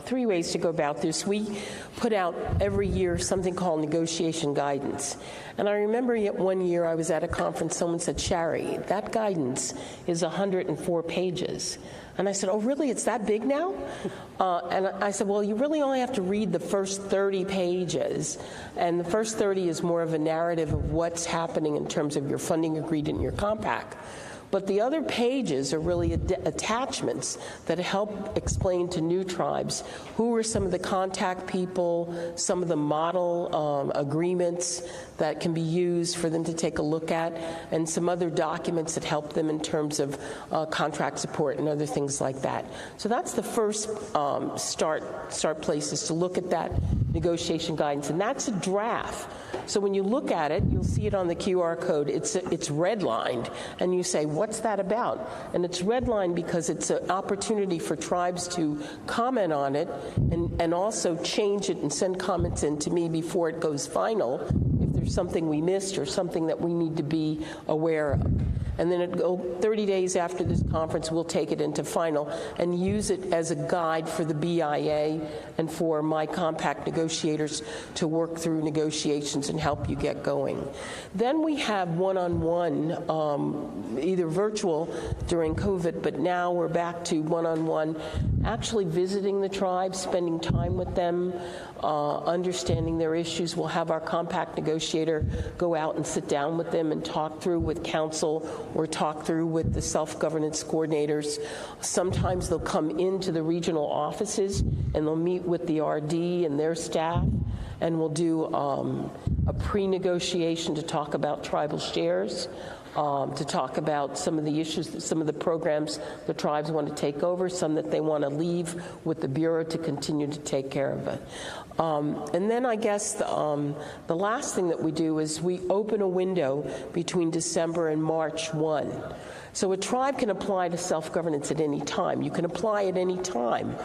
three ways to go about this. We put out every year something called negotiation guidance. And I remember one year I was at a conference, someone said, "Sherry, that guidance is 104 pages. And I said, "Oh, really? It's that big now?" And I said, "Well, you really only have to read the first 30 pages. And the first 30 is more of a narrative of what's happening in terms of your funding agreement and your compact. But the other pages are really attachments that help explain to new tribes who are some of the contact people, some of the model agreements that can be used for them to take a look at, and some other documents that help them in terms of contract support and other things like that. So that's the first start place, is to look at that negotiation guidance, and that's a draft. So when you look at it, you'll see it on the QR code. It's redlined, and you say, "What's that about?" And it's redlined because it's an opportunity for tribes to comment on it and also change it and send comments in to me before it goes final if there's something we missed or something that we need to be aware of. And then 30 days after this conference, we'll take it into final and use it as a guide for the BIA and for my compact negotiators to work through negotiations and help you get going. Then we have one-on-one, either virtual during COVID, but now we're back to one-on-one, actually visiting the tribes, spending time with them, understanding their issues. We'll have our compact negotiator go out and sit down with them and talk through with council or talk through with the self-governance coordinators. Sometimes they'll come into the regional offices and they'll meet with the RD and their staff, and we'll do a pre-negotiation to talk about tribal shares, to talk about some of the issues, some of the programs the tribes want to take over, some that they want to leave with the Bureau to continue to take care of it. And then I guess the last thing that we do is we open a window between December and March 1. So a tribe can apply to self-governance at any time. You can apply at any time.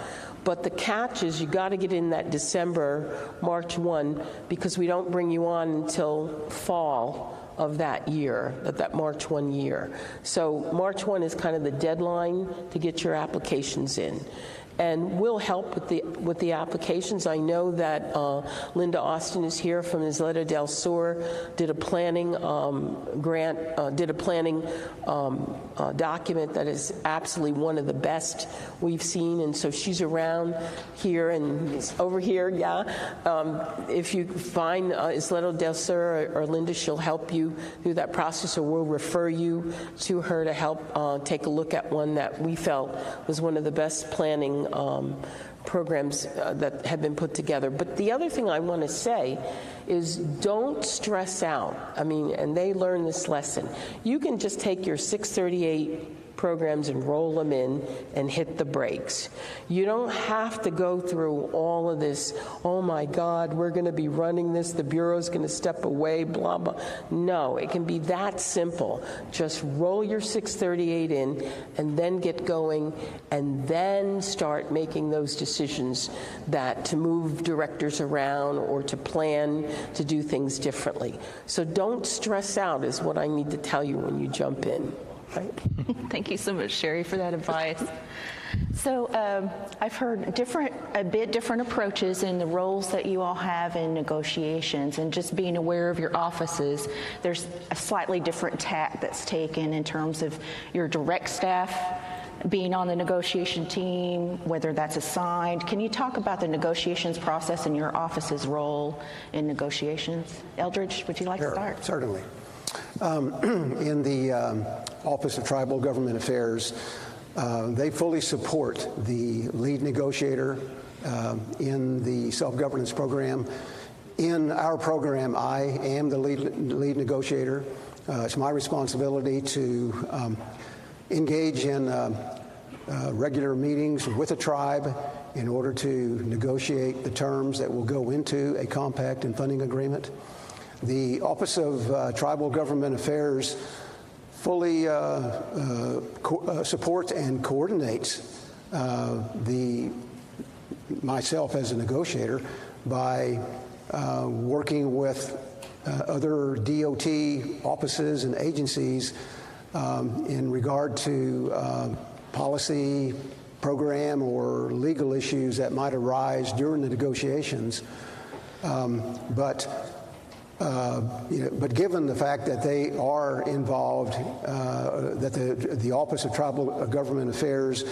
But the catch is you got to get in that December, March 1, because we don't bring you on until fall of that year, that March 1 year. So March 1 is kind of the deadline to get your applications in. and we'll help with the applications. I know that Linda Austin is here from Isleta del Sur, did a planning document that is absolutely one of the best we've seen, and so she's around here and over here, yeah. If you find Isleta del Sur or Linda, she'll help you through that process, or we'll refer you to her to help take a look at one that we felt was one of the best planning programs that have been put together. But the other thing I want to say is don't stress out. I mean, and they learn this lesson. You can just take your 638 programs and roll them in and hit the brakes. You don't have to go through all of this, oh my God, we're going to be running this, the Bureau's going to step away, blah, blah. No, it can be that simple. Just roll your 638 in and then get going and then start making those decisions that to move directors around or to plan to do things differently. So don't stress out is what I need to tell you when you jump in. Right. Thank you so much, Sherry, for that advice. So I've heard a bit different approaches in the roles that you all have in negotiations, and just being aware of your offices, there's a slightly different tack that's taken in terms of your direct staff being on the negotiation team, whether that's assigned. Can you talk about the negotiations process and your office's role in negotiations? Eldridge, would you like to start? Certainly. In the Office of Tribal Government Affairs, they fully support the lead negotiator in the self-governance program. In our program, I am the lead negotiator. It's my responsibility to engage in regular meetings with a tribe in order to negotiate the terms that will go into a compact and funding agreement. The Office of Tribal Government Affairs fully supports and coordinates myself as a negotiator by working with other DOT offices and agencies in regard to policy, program, or legal issues that might arise during the negotiations. But given the fact that they are involved, that the Office of Tribal Government Affairs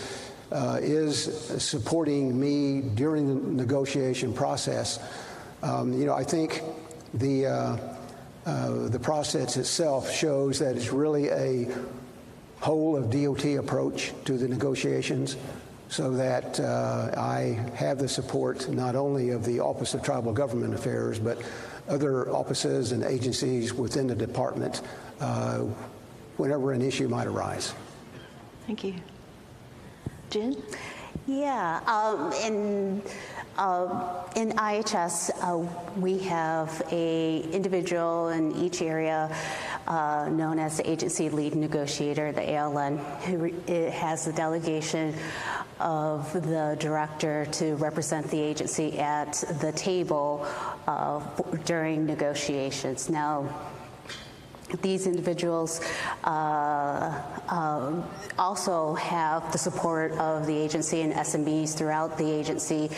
is supporting me during the negotiation process, I think the process itself shows that it's really a whole of DOT approach to the negotiations, so that I have the support not only of the Office of Tribal Government Affairs, but other offices and agencies within the department whenever an issue might arise. Thank you. Jen? Yeah, in IHS, we have an individual in each area known as the agency lead negotiator, the ALN, who has the delegation of the director to represent the agency at the table during negotiations. Now, these individuals also have the support of the agency and SMEs throughout the agency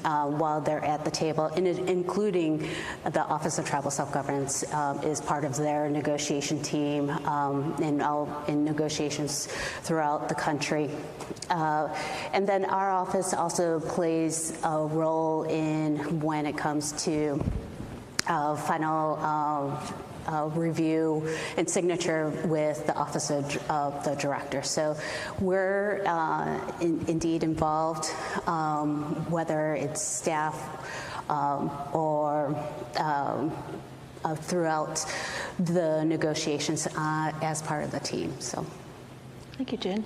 while they're at the table, including the Office of Tribal Self-Governance is part of their negotiation team in negotiations throughout the country. And then our office also plays a role in when it comes to final review and signature with the Office of the Director. So we're indeed involved, whether it's staff or throughout the negotiations as part of the team. So, thank you, Jen.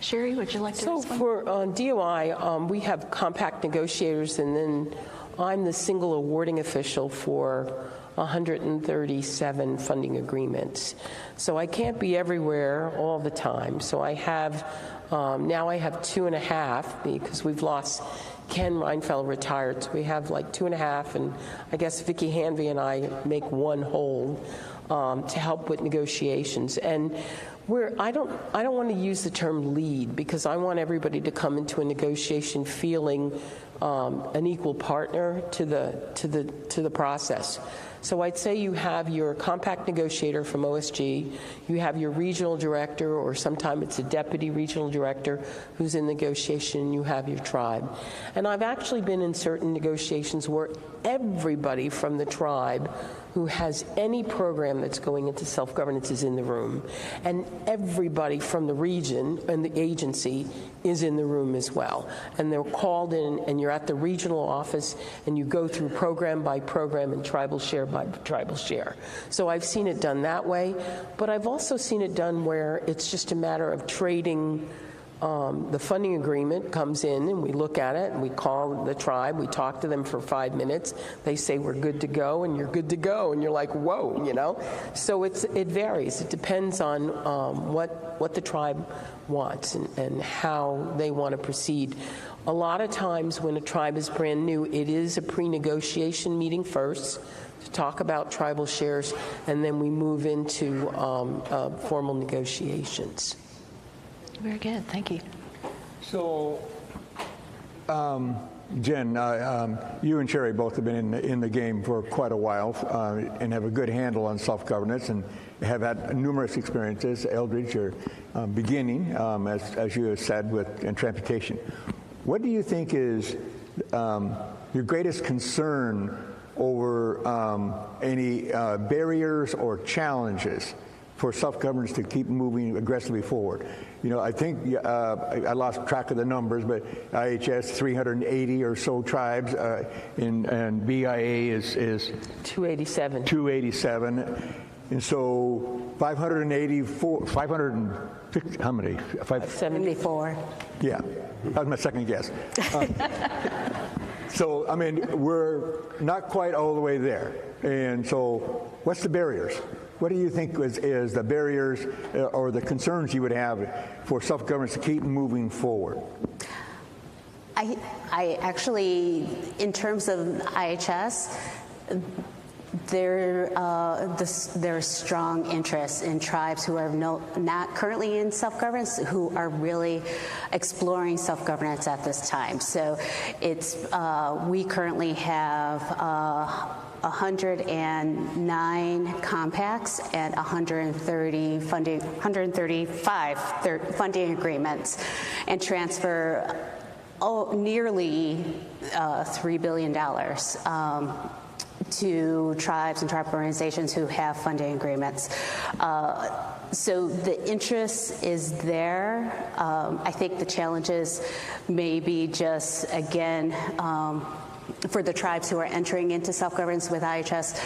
Sherry, would you like to respond? So for DOI, we have compact negotiators, and then I'm the single awarding official for 137 funding agreements. So I can't be everywhere all the time. So I have, now I have 2.5 because we've lost Ken Reinfeld retired. So we have like 2.5, and I guess Vicki Hanvey and I make one whole to help with negotiations. And I don't want to use the term lead, because I want everybody to come into a negotiation feeling an equal partner to the process. So I'd say you have your compact negotiator from OSG, you have your regional director, or sometimes it's a deputy regional director who's in negotiation, and you have your tribe. And I've actually been in certain negotiations where everybody from the tribe who has any program that's going into self-governance is in the room, and everybody from the region and the agency is in the room as well. And they're called in, and you're at the regional office, and you go through program by program and tribal share by tribal share. So I've seen it done that way, but I've also seen it done where it's just a matter of trading. The funding agreement comes in, and we look at it, and we call the tribe, we talk to them for 5 minutes, they say we're good to go, and you're good to go, and you're like, whoa, you know? So it varies. It depends on what the tribe wants and how they want to proceed. A lot of times when a tribe is brand new, it is a pre-negotiation meeting first to talk about tribal shares, and then we move into formal negotiations. Very good. Thank you. So, Jen, you and Sherry both have been in the game for quite a while and have a good handle on self-governance and have had numerous experiences. Eldridge, you're beginning, as you have said, in transportation. What do you think is your greatest concern over any barriers or challenges for self-governance to keep moving aggressively forward? You know, I think I lost track of the numbers, but IHS 380 or so tribes, and BIA is 287. 287, and so 550, how many? 74. Yeah, that was my second guess. So, I mean, we're not quite all the way there. And so, what's the barriers? What do you think is the barriers or the concerns you would have for self-governance to keep moving forward? I actually, in terms of IHS, there's strong interest in tribes who are not currently in self-governance, who are really exploring self-governance at this time. So it's we currently have 109 compacts and 135 funding agreements, and transfer nearly $3 billion to tribes and tribal organizations who have funding agreements. So the interest is there. I think the challenges may be just, again, for the tribes who are entering into self-governance with IHS,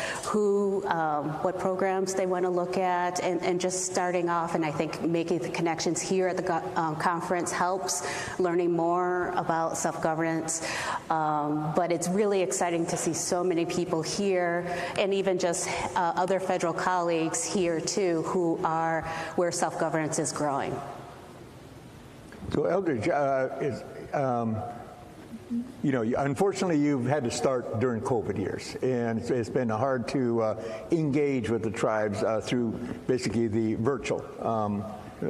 what programs they want to look at, and just starting off, and I think making the connections here at the conference helps, learning more about self-governance. But it's really exciting to see so many people here, and even just other federal colleagues here too, who are where self-governance is growing. So Eldridge, you know, unfortunately, you've had to start during COVID years, and it's been hard to engage with the tribes through basically the virtual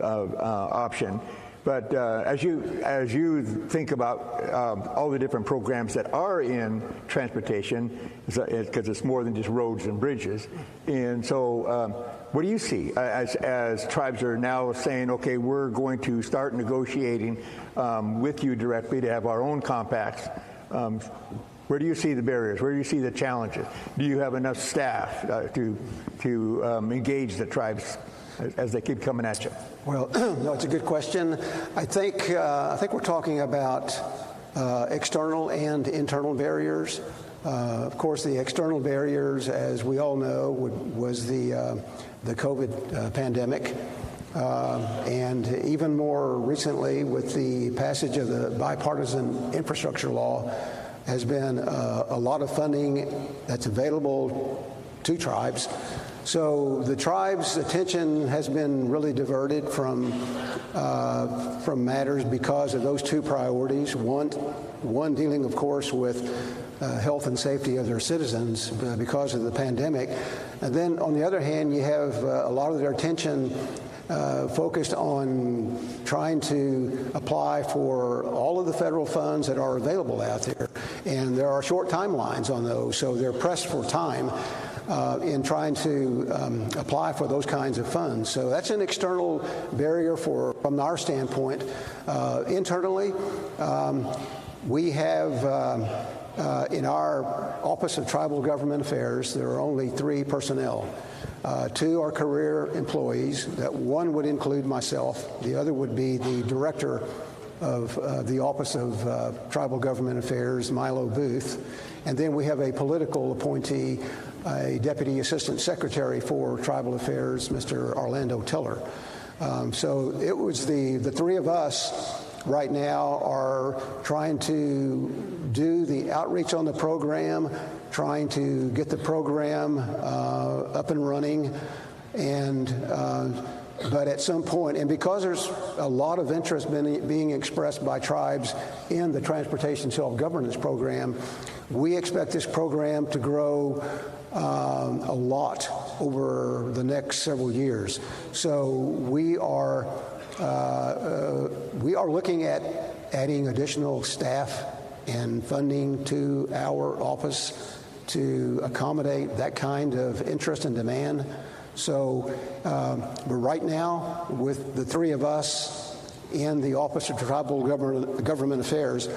option. But as you think about all the different programs that are in transportation, because it's more than just roads and bridges, and so what do you see as tribes are now saying, okay, we're going to start negotiating with you directly to have our own compacts? Where do you see the barriers? Where do you see the challenges? Do you have enough staff to engage the tribes as they keep coming at you? Well, no, it's a good question. I think we're talking about external and internal barriers. Of course, the external barriers, as we all know, was the COVID pandemic. And even more recently, with the passage of the bipartisan infrastructure law, has been a lot of funding that's available to tribes. So the tribes' attention has been really diverted from matters because of those two priorities. One dealing, of course, with health and safety of their citizens because of the pandemic. And then, on the other hand, you have a lot of their attention focused on trying to apply for all of the federal funds that are available out there. And there are short timelines on those, so they're pressed for time in trying to apply for those kinds of funds. So that's an external barrier from our standpoint. Internally, we have in our Office of Tribal Government Affairs, there are only 3 personnel. 2 are career employees. That one would include myself. The other would be the director of the Office of Tribal Government Affairs, Milo Booth. And then we have a political appointee, a Deputy Assistant Secretary for Tribal Affairs, Mr. Orlando Tiller. So it was the 3 of us right now are trying to do the outreach on the program, trying to get the program up and running, and but at some point, and because there's a lot of interest being expressed by tribes in the Transportation Self-Governance Program, we expect this program to grow a lot over the next several years. So we are looking at adding additional staff and funding to our office to accommodate that kind of interest and demand. So, but right now, with the 3 of us in the Office of Tribal Government Affairs,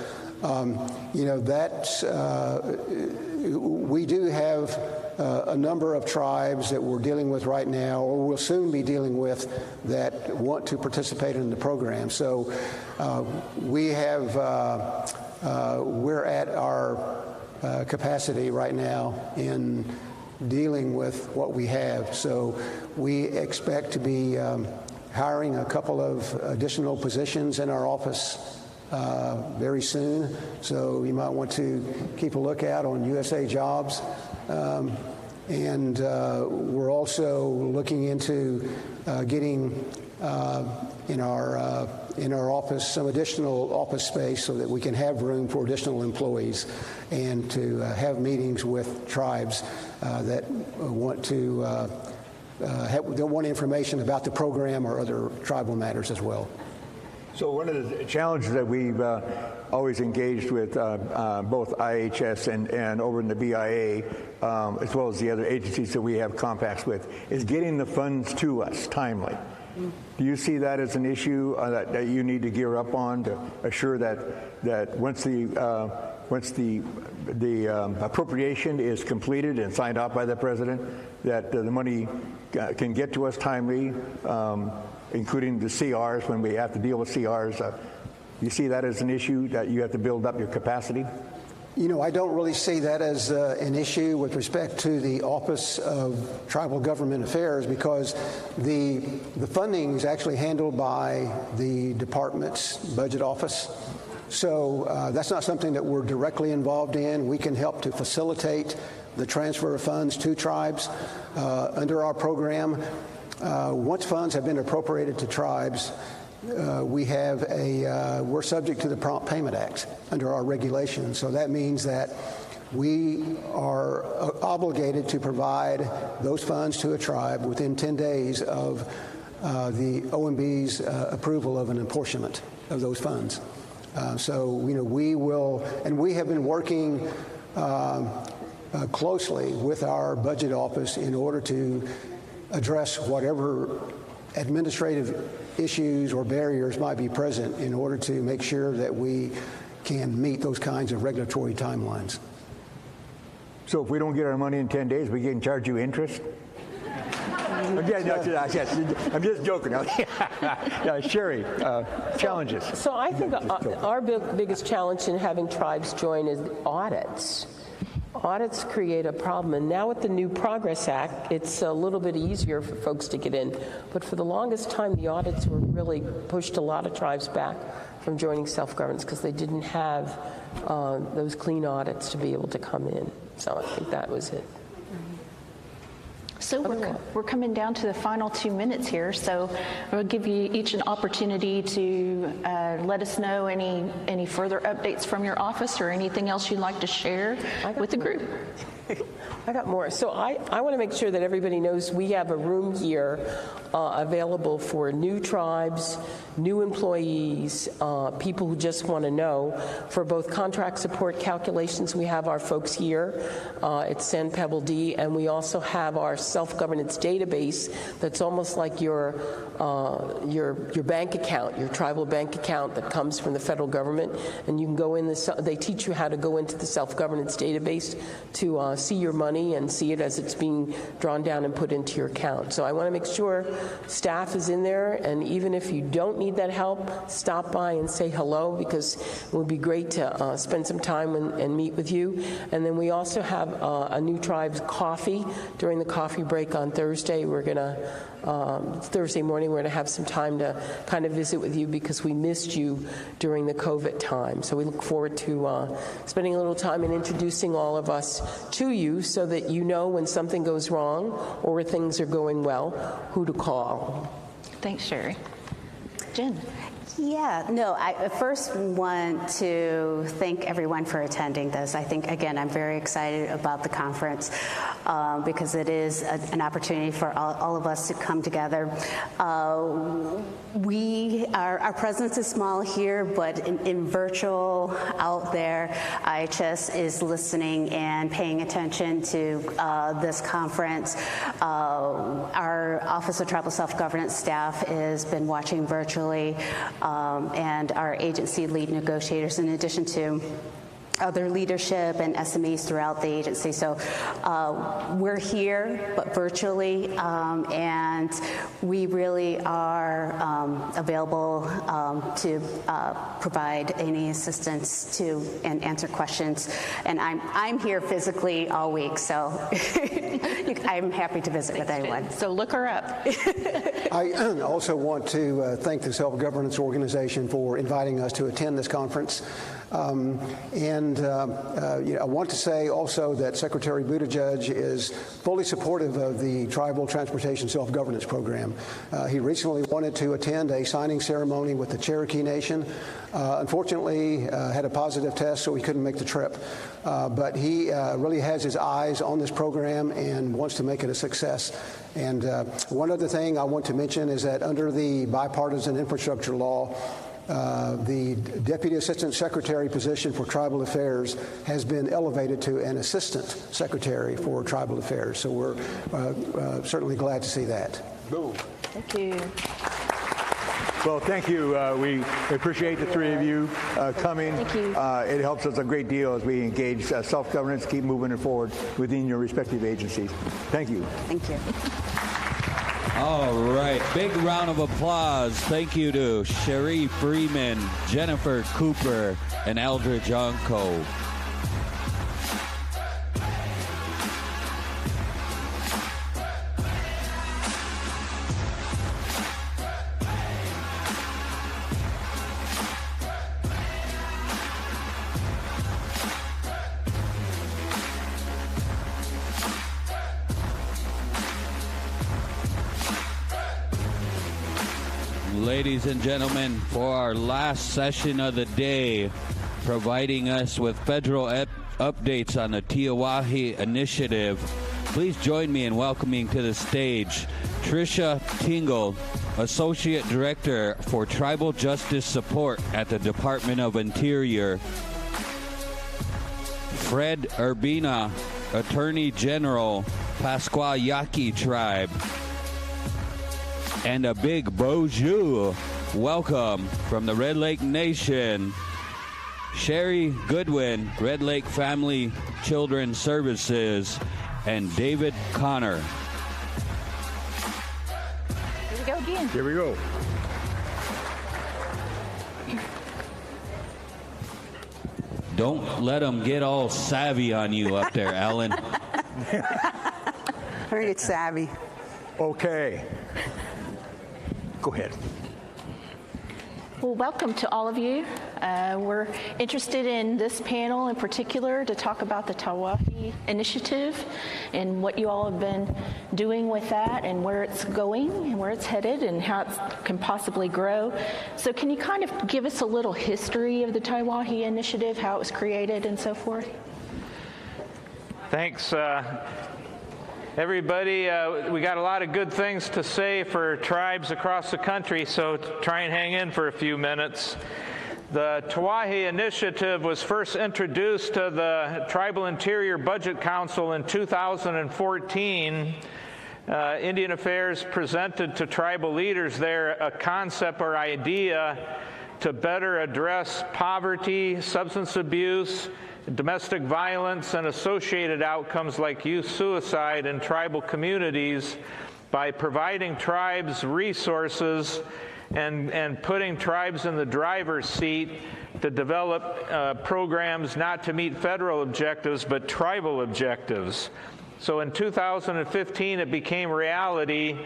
we do have a number of tribes that we're dealing with right now, or will soon be dealing with, that want to participate in the program. So we're at our capacity right now in dealing with what we have. So we expect to be hiring a couple of additional positions in our office very soon. So you might want to keep a lookout on USA Jobs. And we're also looking into getting in our office some additional office space so that we can have room for additional employees, and to have meetings with tribes that want information about the program or other tribal matters as well. So one of the challenges that we've always engaged with both IHS and over in the BIA, as well as the other agencies that we have compacts with, is getting the funds to us timely. Do you see that as an issue that you need to gear up on to assure that once the appropriation is completed and signed off by the president, that the money can get to us timely, including the CRs when we have to deal with CRs? You see that as an issue that you have to build up your capacity? I don't really see that as an issue with respect to the Office of Tribal Government Affairs, because the funding is actually handled by the department's budget office. So that's not something that we're directly involved in. We can help to facilitate the transfer of funds to tribes under our program. Once funds have been appropriated to tribes, we're subject to the Prompt Payment Act under our regulations. So that means that we are obligated to provide those funds to a tribe within 10 days of the OMB's approval of an apportionment of those funds. So we will, and we have been working closely with our budget office in order to address whatever administrative issues or barriers might be present in order to make sure that we can meet those kinds of regulatory timelines. So if we don't get our money in 10 days, we can charge you interest? I'm just joking. Sherry, challenges. So I think our biggest challenge in having tribes join is audits. Audits create a problem, and now with the new Progress Act, it's a little bit easier for folks to get in. But for the longest time, the audits were really pushed a lot of tribes back from joining self-governance because they didn't have those clean audits to be able to come in. So I think that was it. So we're coming down to the final 2 minutes here, so we'll give you each an opportunity to let us know any further updates from your office or anything else you'd like to share with the group. I got more. So I want to make sure that everybody knows we have a room here available for new tribes, new employees, people who just want to know. For both contract support calculations, we have our folks here at San Pebble D, and we also have our self-governance database that's almost like your bank account, your tribal bank account that comes from the federal government, and you can go in they teach you how to go into the self-governance database to see your money and see it as it's being drawn down and put into your account. So I want to make sure staff is in there, and even if you don't need that help, stop by and say hello, because it would be great to spend some time and meet with you. And then we also have a New Tribes coffee during the coffee break on Thursday. We're going to Thursday morning, we're going to have some time to kind of visit with you because we missed you during the COVID time. So we look forward to spending a little time and introducing all of us to you so that you know when something goes wrong or where things are going well, who to call. Thanks, Sherry. Jen. Yeah, no, I first want to thank everyone for attending this. I think, again, I'm very excited about the conference because it is an opportunity for all of us to come together. Our presence is small here, but in virtual out there, IHS is listening and paying attention to this conference. Our Office of Tribal Self-Governance staff has been watching virtually. And our agency lead negotiators, in addition to other leadership and SMEs throughout the agency. So we're here, but virtually, and we really are available to provide any assistance to and answer questions. And I'm here physically all week, so I'm happy to visit with anyone. So look her up. I also want to thank the Self-Governance Organization for inviting us to attend this conference. I want to say also that Secretary Buttigieg is fully supportive of the Tribal Transportation Self-Governance Program. He recently wanted to attend a signing ceremony with the Cherokee Nation. Unfortunately, had a positive test, so he couldn't make the trip. But he really has his eyes on this program and wants to make it a success. And one other thing I want to mention is that under the bipartisan infrastructure law, the Deputy Assistant Secretary position for Tribal Affairs has been elevated to an Assistant Secretary for Tribal Affairs. So we're certainly glad to see that. Boom. Thank you. Well, thank you. We appreciate the three of you coming. Thank you. It helps us a great deal as we engage self-governance, keep moving it forward within your respective agencies. Thank you. Thank you. All right, big round of applause. Thank you to Cherie Freeman, Jennifer Cooper, and Eldridge Onko. Ladies and gentlemen, for our last session of the day, providing us with federal updates on the Tiawahi Initiative, please join me in welcoming to the stage Tricia Tingle, Associate Director for Tribal Justice Support at the Department of Interior, Fred Urbina, Attorney General, Pascua Yaqui Tribe, and a big bonjour welcome from the Red Lake Nation, Sherry Goodwin, Red Lake Family Children Services, and David Connor. Here we go again. Here we go. Don't let them get all savvy on you up there, Alan. I heard it's savvy. Okay. Go ahead. Well, welcome to all of you. We're interested in this panel in particular to talk about the Tiawahi Initiative and what you all have been doing with that and where it's going and where it's headed and how it can possibly grow. So can you kind of give us a little history of the Tiawahi Initiative, how it was created and so forth? Thanks, everybody. We got a lot of good things to say for tribes across the country, so try and hang in for a few minutes. The Tawahe Initiative was first introduced to the Tribal Interior Budget Council in 2014. Indian Affairs presented to tribal leaders there a concept or idea to better address poverty, substance abuse, domestic violence, and associated outcomes like youth suicide in tribal communities by providing tribes resources and putting tribes in the driver's seat to develop programs not to meet federal objectives but tribal objectives. So in 2015 it became reality,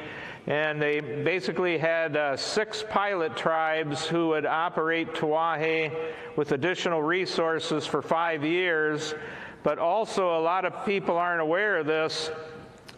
and they basically had 6 pilot tribes who would operate Tawahe with additional resources for 5 years. But also a lot of people aren't aware of this.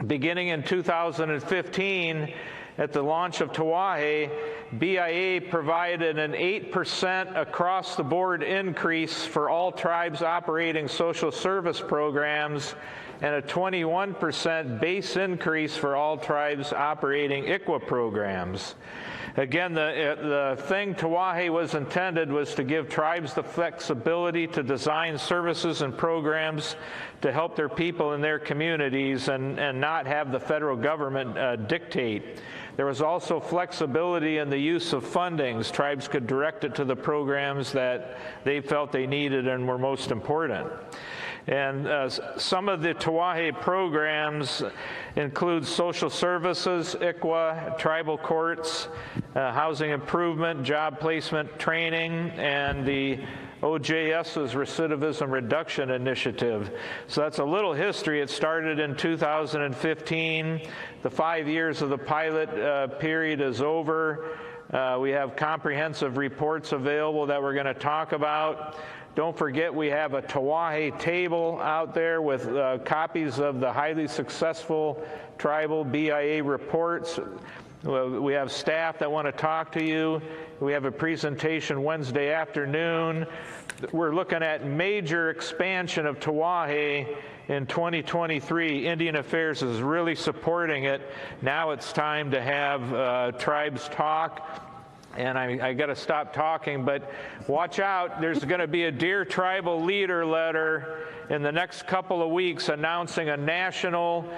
Beginning in 2015, at the launch of Tawahe, BIA provided an 8% across-the-board increase for all tribes operating social service programs and a 21% base increase for all tribes operating ICWA programs. Again, the thing Tawahe was intended was to give tribes the flexibility to design services and programs to help their people in their communities and not have the federal government dictate. There was also flexibility in the use of fundings. Tribes could direct it to the programs that they felt they needed and were most important. And some of the Tawahe programs include social services, ICWA, tribal courts, housing improvement, job placement training, and the OJS's Recidivism Reduction Initiative. So that's a little history. It started in 2015. The 5 years of the pilot period is over. We have comprehensive reports available that we're going to talk about. Don't forget, we have a Tawahe table out there with copies of the highly successful tribal BIA reports. We have staff that want to talk to you. We have a presentation Wednesday afternoon. We're looking at major expansion of Tawahe in 2023. Indian Affairs is really supporting it. Now it's time to have tribes talk. And I got to stop talking, but watch out. There's going to be a Dear Tribal Leader letter in the next couple of weeks announcing a national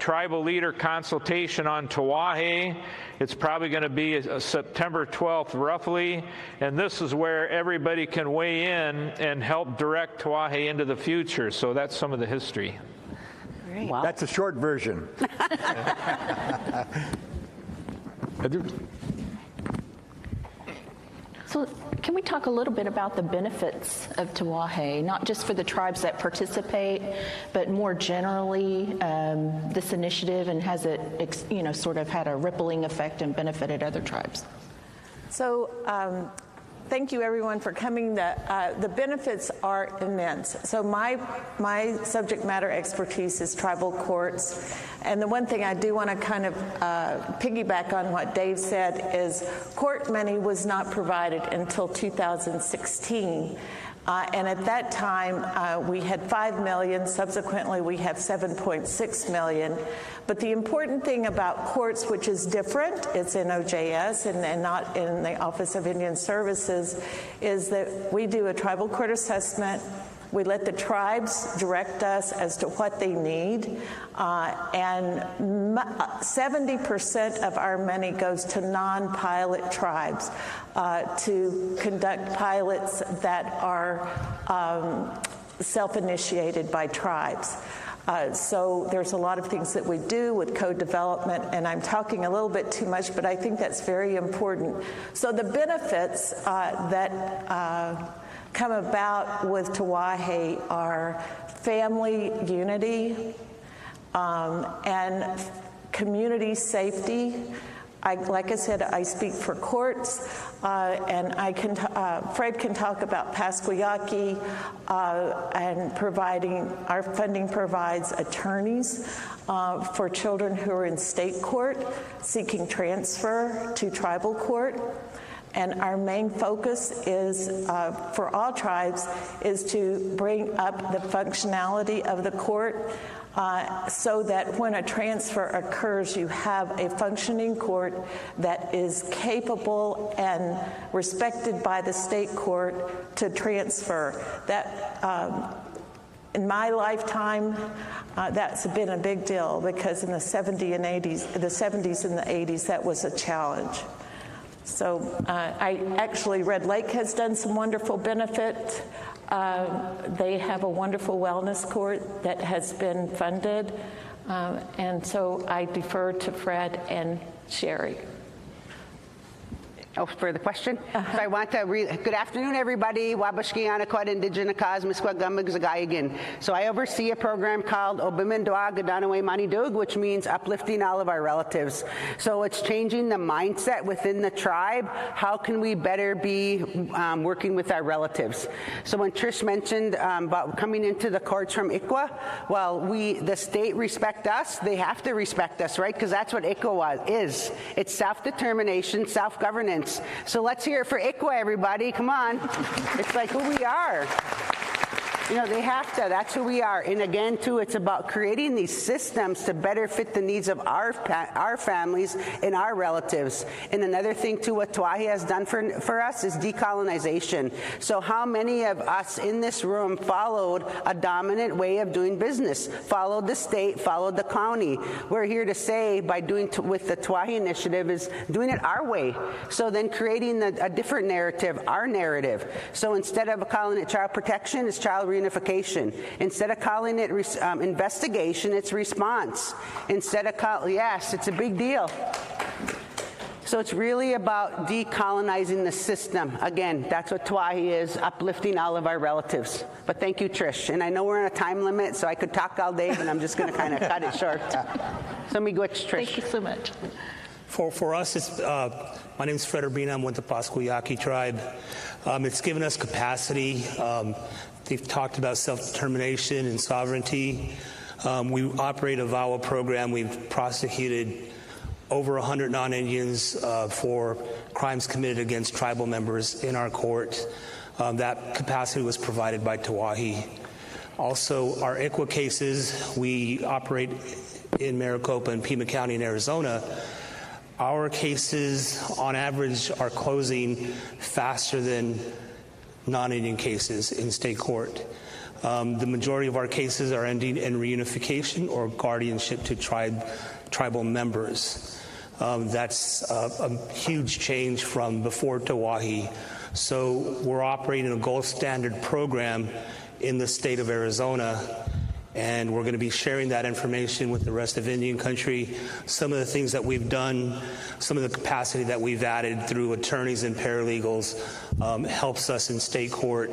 tribal leader consultation on Tawahe. It's probably going to be September 12th, roughly, and this is where everybody can weigh in and help direct Tawahe into the future. So that's some of the history. Great. Wow. That's a short version. So can we talk a little bit about the benefits of Tawahe, not just for the tribes that participate, but more generally this initiative, and has it, sort of had a rippling effect and benefited other tribes? So thank you everyone for coming. The benefits are immense. So my subject matter expertise is tribal courts. And the one thing I do want to kind of piggyback on what Dave said is court money was not provided until 2016. And at that time, we had $5 million. Subsequently, we have $7.6 million. But the important thing about courts, which is different, it's in OJS and not in the Office of Indian Services, is that we do a tribal court assessment. We let the tribes direct us as to what they need, and 70% of our money goes to non-pilot tribes to conduct pilots that are self-initiated by tribes. So there's a lot of things that we do with code development, and I'm talking a little bit too much, but I think that's very important. So the benefits that come about with Tawahe are family unity and community safety. Like I said, I speak for courts, and Fred can talk about Pasquayaki, and our funding provides attorneys for children who are in state court seeking transfer to tribal court. And our main focus is, for all tribes, is to bring up the functionality of the court so that when a transfer occurs, you have a functioning court that is capable and respected by the state court to transfer. That, in my lifetime, that's been a big deal, because in the 70s and the 80s, that was a challenge. So Red Lake has done some wonderful benefit. They have a wonderful wellness court that has been funded. And so I defer to Fred and Sherry. Oh, for the question? So I want to good afternoon, everybody. Wabashkianakwad Indigenous Zagayagan. So I oversee a program called Obimendoa Gadanawe Manidug, which means uplifting all of our relatives. So it's changing the mindset within the tribe. How can we better be working with our relatives? So when Trish mentioned about coming into the courts from ICWA, well, the state respect us. They have to respect us, right? Because that's what ICWA is. It's self-determination, self-governance. So let's hear it for ICWA, everybody. Come on. It's like who we are. You know, they have to. That's who we are. And again, too, it's about creating these systems to better fit the needs of our families and our relatives. And another thing, too, what Tawahi has done for us is decolonization. So how many of us in this room followed a dominant way of doing business, followed the state, followed the county? We're here to say, by doing with the Tawahi initiative, is doing it our way. So then creating a different narrative, our narrative. So instead of calling it child protection, it's child reunification. Instead of calling it investigation, it's response. Instead of yes, it's a big deal. So it's really about decolonizing the system. Again, that's what Tawahi is, uplifting all of our relatives. But thank you, Trish. And I know we're on a time limit, so I could talk all day, but I'm just going to kind of cut it short. So Trish. Thank you so much. For us, it's, my name is Fred Urbina. I'm with the Pasquayaki tribe. It's given us capacity. They've talked about self-determination and sovereignty. We operate a VAWA program. We've prosecuted over 100 non-Indians for crimes committed against tribal members in our court. That capacity was provided by Tawahi. Also, our ICWA cases, we operate in Maricopa and Pima County in Arizona. Our cases, on average, are closing faster than non-Indian cases in state court. The majority of our cases are ending in reunification or guardianship to tribal members. That's a huge change from before Tawahi. So we're operating a gold standard program in the state of Arizona, and we're going to be sharing that information with the rest of Indian country. Some of the things that we've done, some of the capacity that we've added through attorneys and paralegals helps us in state court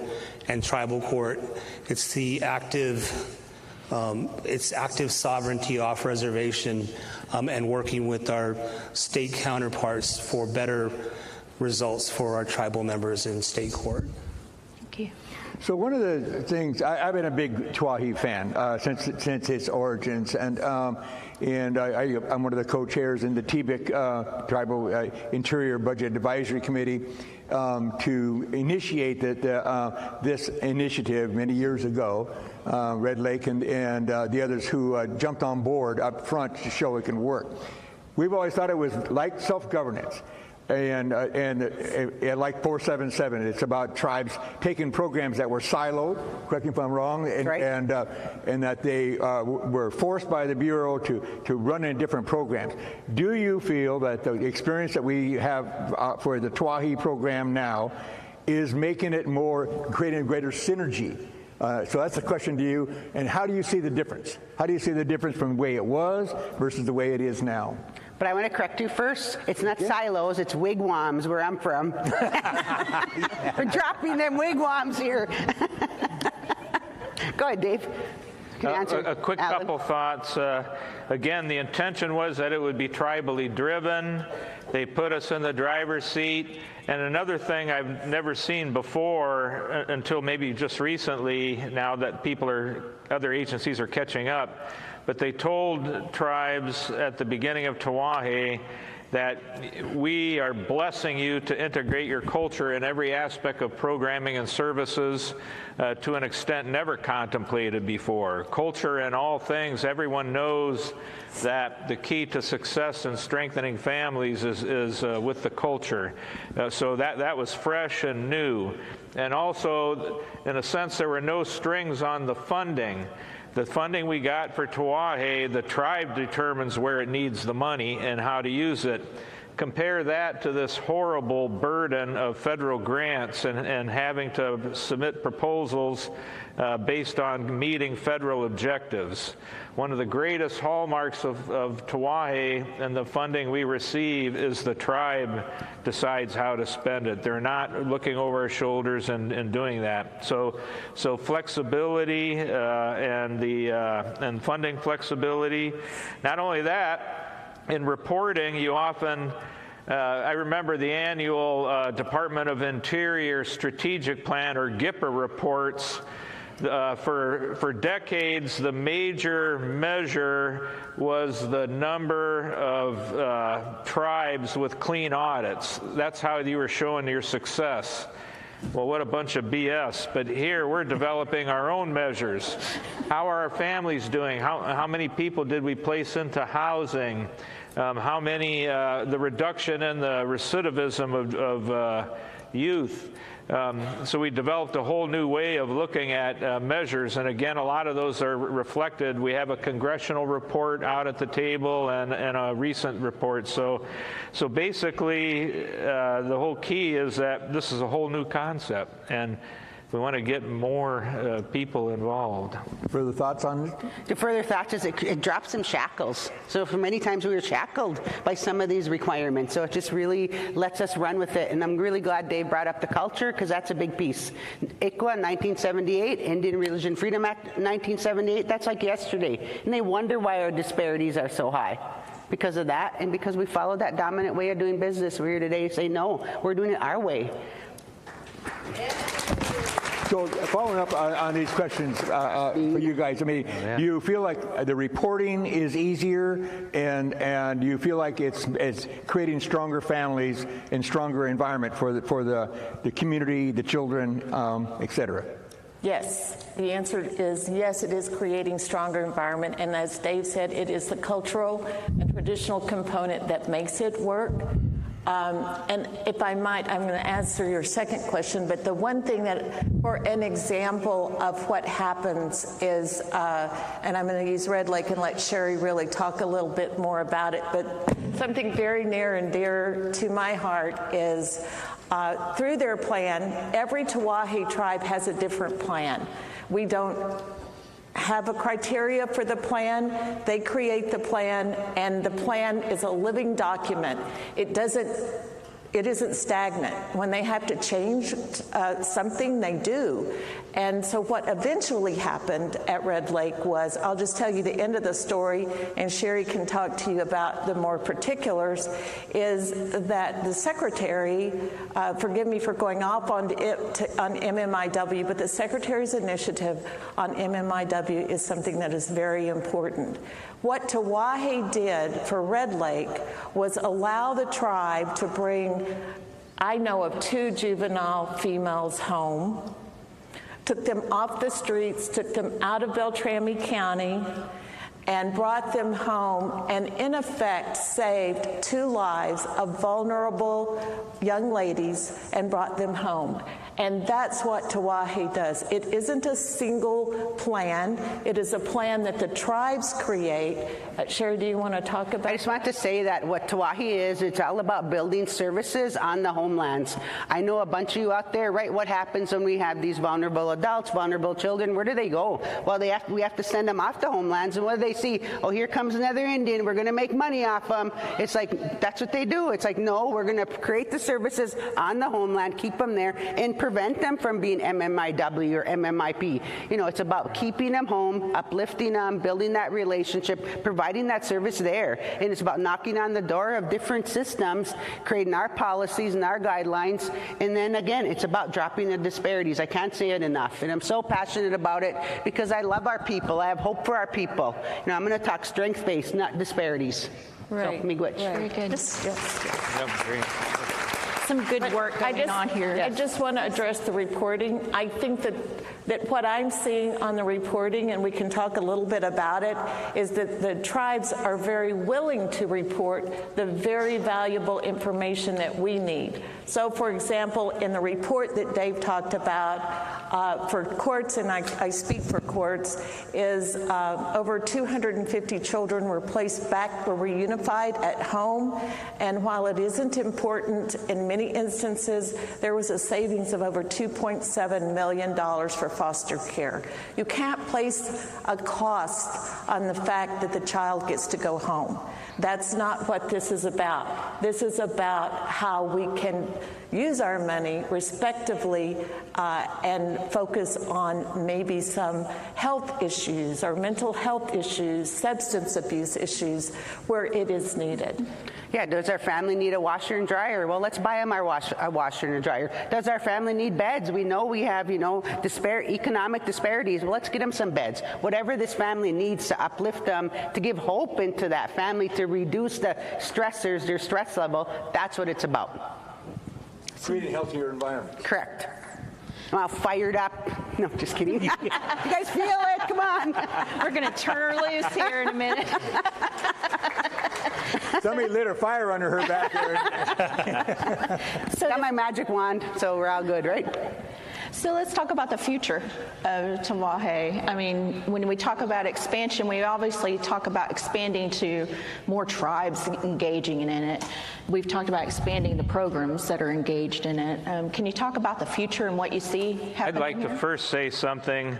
and tribal court. It's the active sovereignty off reservation and working with our state counterparts for better results for our tribal members in state court. Thank you. So one of the things, I've been a big Tawahi fan since its origins, and I'm one of the co-chairs in the TBIC Tribal Interior Budget Advisory Committee to initiate this initiative many years ago. Red Lake and the others who jumped on board up front to show it can work. We've always thought it was like self-governance. And like 477, it's about tribes taking programs that were siloed, correct me if I'm wrong, and that they were forced by the Bureau to run in different programs. Do you feel that the experience that we have for the Tawahi program now is making it creating a greater synergy? So that's the question to you. And how do you see the difference? How do you see the difference from the way it was versus the way it is now? But I want to correct you first. It's not silos, it's wigwams where I'm from. We're dropping them wigwams here. Go ahead, Dave. Can you answer? A quick Alan? couple thoughts. Again, the intention was that it would be tribally driven. They put us in the driver's seat. And another thing I've never seen before until maybe just recently, now that other agencies are catching up, but they told tribes at the beginning of Tawahi that we are blessing you to integrate your culture in every aspect of programming and services to an extent never contemplated before. Culture in all things, everyone knows that the key to success in strengthening families is with the culture. So that was fresh and new. And also, in a sense, there were no strings on the funding. The funding we got for Tawahe, the tribe determines where it needs the money and how to use it. Compare that to this horrible burden of federal grants and having to submit proposals based on meeting federal objectives. One of the greatest hallmarks of Tawahe and the funding we receive is the tribe decides how to spend it. They're not looking over our shoulders and doing that. So flexibility and funding flexibility. Not only that, in reporting, you often, I remember the annual Department of Interior Strategic Plan, or GIPA reports. For decades, the major measure was the number of tribes with clean audits. That's how you were showing your success. Well, what a bunch of BS. But here we're developing our own measures. How are our families doing? How many people did we place into housing? How many, the reduction in the recidivism of youth. So we developed a whole new way of looking at measures, and again, a lot of those are reflected. We have a congressional report out at the table and a recent report. So basically, the whole key is that this is a whole new concept, and we want to get more people involved. Further thoughts on it? The further thoughts is it drops some shackles. So for many times we were shackled by some of these requirements. So it just really lets us run with it. And I'm really glad Dave brought up the culture, because that's a big piece. ICWA 1978, Indian Religion Freedom Act 1978, that's like yesterday. And they wonder why our disparities are so high. Because of that, and because we followed that dominant way of doing business. We're here today to say, no, we're doing it our way. So following up on these questions for you guys, I mean, do you feel like the reporting is easier, and do you feel like it's creating stronger families and stronger environment for the community, the children, et cetera? Yes, the answer is yes, it is creating stronger environment, and as Dave said, it is the cultural and traditional component that makes it work. And if I might, I'm going to answer your second question, but the one thing that, for an example of what happens is, and I'm going to use Red Lake and let Sherry really talk a little bit more about it, but something very near and dear to my heart is through their plan, every Tawahe tribe has a different plan. We don't have a criteria for the plan. They create the plan, and the plan is a living document. It isn't stagnant. When they have to change something, they do. And so what eventually happened at Red Lake was, I'll just tell you the end of the story, and Sherry can talk to you about the more particulars, is that the secretary, forgive me for going off on MMIW, but the secretary's initiative on MMIW is something that is very important. What Tawahe did for Red Lake was allow the tribe to bring, I know of 2 juvenile females home, took them off the streets, took them out of Beltrami County, and brought them home, and in effect saved 2 lives of vulnerable young ladies and brought them home. And that's what Tawahe does. It isn't a single plan. It is a plan that the tribes create. Sherry, do you want to talk about I just want to say that what Tawahe is, it's all about building services on the homelands. I know a bunch of you out there, right? What happens when we have these vulnerable adults, vulnerable children? Where do they go? Well, we have to send them off to homelands, and what do they see? Oh, here comes another Indian. We're going to make money off them. It's like, that's what they do. It's like, no, we're going to create the services on the homeland, keep them there, and prevent them from being MMIW or MMIP. You know, it's about keeping them home, uplifting them, building that relationship, providing that service there. And it's about knocking on the door of different systems, creating our policies and our guidelines. And then again, it's about dropping the disparities. I can't say it enough. And I'm so passionate about it because I love our people. I have hope for our people. You know, I'm going to talk strength-based, not disparities. Right. So, miigwech. Very good. Yep, great. Some good work going on here. I just want to address the reporting. I think that what I'm seeing on the reporting, and we can talk a little bit about it, is that the tribes are very willing to report the very valuable information that we need. So, for example, in the report that Dave talked about for courts, and I speak for courts, is over 250 children were placed back, were reunified at home, and while it isn't important, in many instances, there was a savings of over $2.7 million for foster care. You can't place a cost on the fact that the child gets to go home. That's not what this is about. This is about how we can use our money respectively and focus on maybe some health issues or mental health issues, substance abuse issues where it is needed. Yeah, does our family need a washer and dryer? Well, let's buy them a washer and a dryer. Does our family need beds? We know we have, economic disparities. Well, let's get them some beds. Whatever this family needs to uplift them, to give hope into that family, to reduce the stressors, their stress level, that's what it's about. Create a healthier environment. Correct. I'm all fired up. No, just kidding. You guys feel it? Come on. We're going to turn her loose here in a minute. Somebody lit a fire under her back there. Got my magic wand, so we're all good, right? So let's talk about the future of Tawahe. I mean, when we talk about expansion, we obviously talk about expanding to more tribes engaging in it. We've talked about expanding the programs that are engaged in it. Can you talk about the future and what you see happening? I'd like to first say something.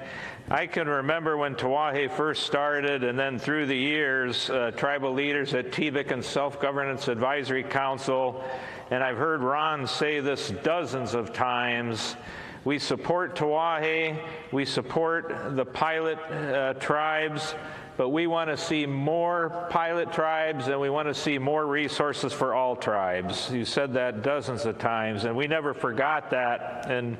I can remember when Tawahe first started, and then through the years, tribal leaders at TVIC and Self-Governance Advisory Council, and I've heard Ron say this dozens of times, we support Tawahe, we support the pilot tribes, but we want to see more pilot tribes and we want to see more resources for all tribes. You said that dozens of times, and we never forgot that. And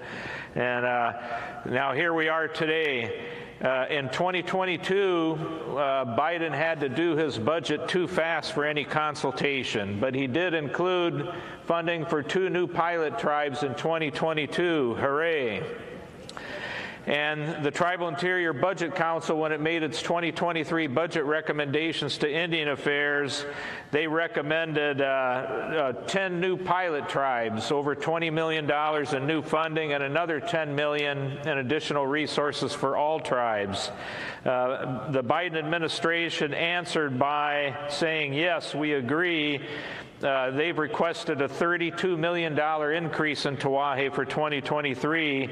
now here we are today. In 2022, Biden had to do his budget too fast for any consultation, but he did include funding for 2 new pilot tribes in 2022. Hooray! And the Tribal Interior Budget Council, when it made its 2023 budget recommendations to Indian Affairs, they recommended 10 new pilot tribes, over $20 million in new funding, and another $10 million in additional resources for all tribes. The Biden administration answered by saying, yes, we agree. They've requested a $32 million increase in Tawahe for 2023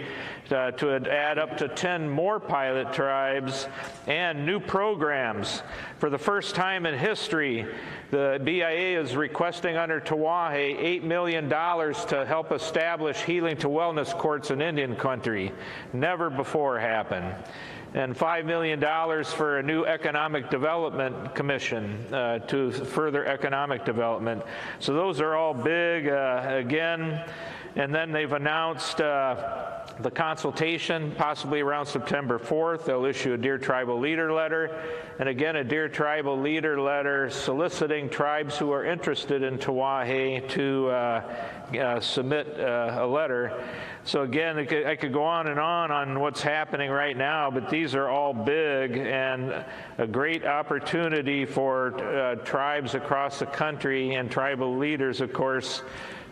to add up to 10 more pilot tribes and new programs. For the first time in history, the BIA is requesting under Tawahe $8 million to help establish healing to wellness courts in Indian country. Never before happened. And $5 million for a new economic development commission to further economic development. So those are all big, again. And then they've announced the consultation, possibly around September 4th. They'll issue a Dear Tribal Leader letter. And again, a Dear Tribal Leader letter soliciting tribes who are interested in Tawahe to submit a letter. So again, I could go on what's happening right now, but these are all big and a great opportunity for tribes across the country and tribal leaders, of course,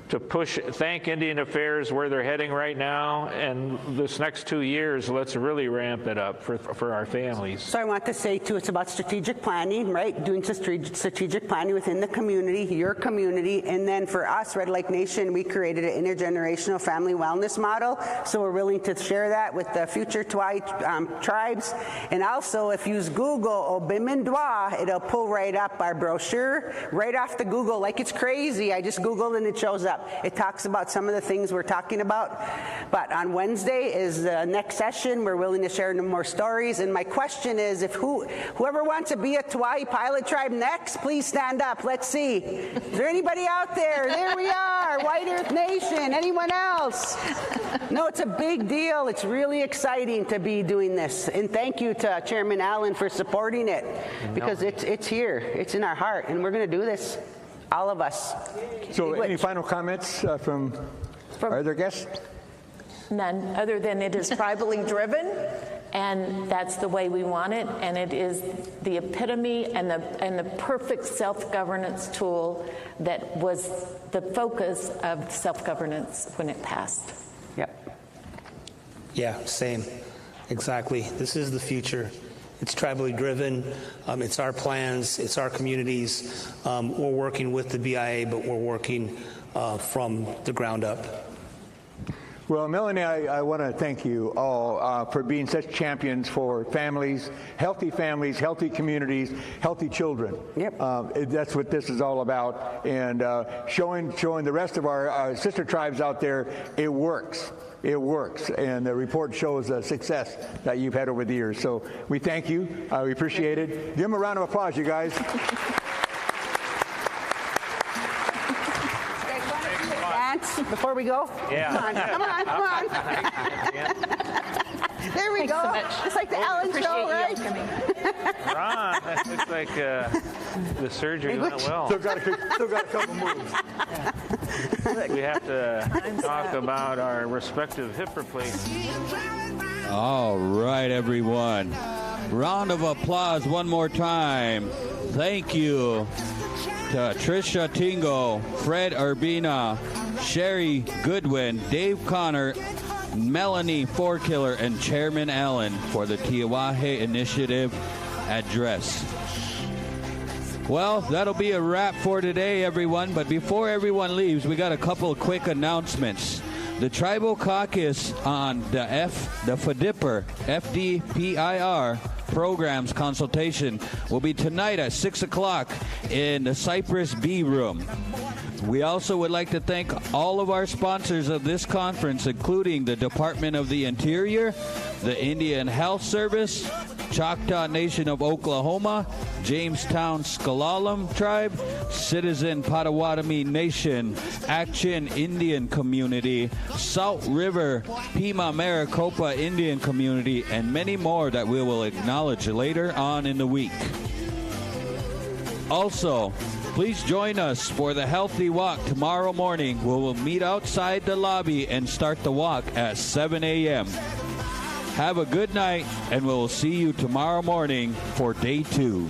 to thank Indian Affairs where they're heading right now, and this next 2 years, let's really ramp it up for our families. So I want to say, too, it's about strategic planning, right? Doing strategic planning within the community, your community, and then for us, Red Lake Nation, we created an intergenerational family wellness model, so we're willing to share that with the future tribes. And also, if you use Google, Obimindwa, it'll pull right up our brochure, right off the Google, like it's crazy. I just Googled and it shows up. up. It talks about some of the things we're talking about. But on Wednesday is the next session. We're willing to share more stories. And my question is, if whoever wants to be a Tauahi pilot tribe next, please stand up. Let's see. Is there anybody out there? There we are. White Earth Nation. Anyone else? No, it's a big deal. It's really exciting to be doing this. And thank you to Chairman Allen for supporting it, because it's here. It's in our heart. And we're going to do this. All of us. So any final comments from our other guests? None, other than it is tribally driven, and that's the way we want it, and it is the epitome and the perfect self-governance tool that was the focus of self-governance when it passed. Yep. Yeah, same. Exactly. This is the future. It's tribally driven. It's our plans. It's our communities. We're working with the BIA, but we're working from the ground up. Well, Melanie, I want to thank you all for being such champions for families, healthy communities, healthy children. Yep. That's what this is all about, and showing the rest of our sister tribes out there it works. It works, and the report shows the success that you've had over the years. So we thank you. We appreciate it. Give them a round of applause, you guys. Before we go? Yeah. Come on. There we go. It's like the Ellen show, right? Ron, that looks like the surgery went well. Still got a couple moves. We have to talk about our respective hip replacements. All right, everyone. Round of applause one more time. Thank you to Tricia Tingo, Fred Urbina, Sherry Goodwin, Dave Connor, Melanie Forkiller, and Chairman Allen for the Tauahi Initiative address. Well, that'll be a wrap for today, everyone. But before everyone leaves, we got a couple of quick announcements. The Tribal Caucus on the FDPIR, FDPIR programs consultation will be tonight at 6 o'clock in the Cypress B room. We also would like to thank all of our sponsors of this conference, including the Department of the Interior, the Indian Health Service, Choctaw Nation of Oklahoma, Jamestown Sklallam Tribe, Citizen Potawatomi Nation, Action Indian Community, Salt River Pima Maricopa Indian Community, and many more that we will acknowledge later on in the week. Also, please join us for the Healthy Walk tomorrow morning. We will meet outside the lobby and start the walk at 7 a.m. Have a good night, and we'll see you tomorrow morning for day 2.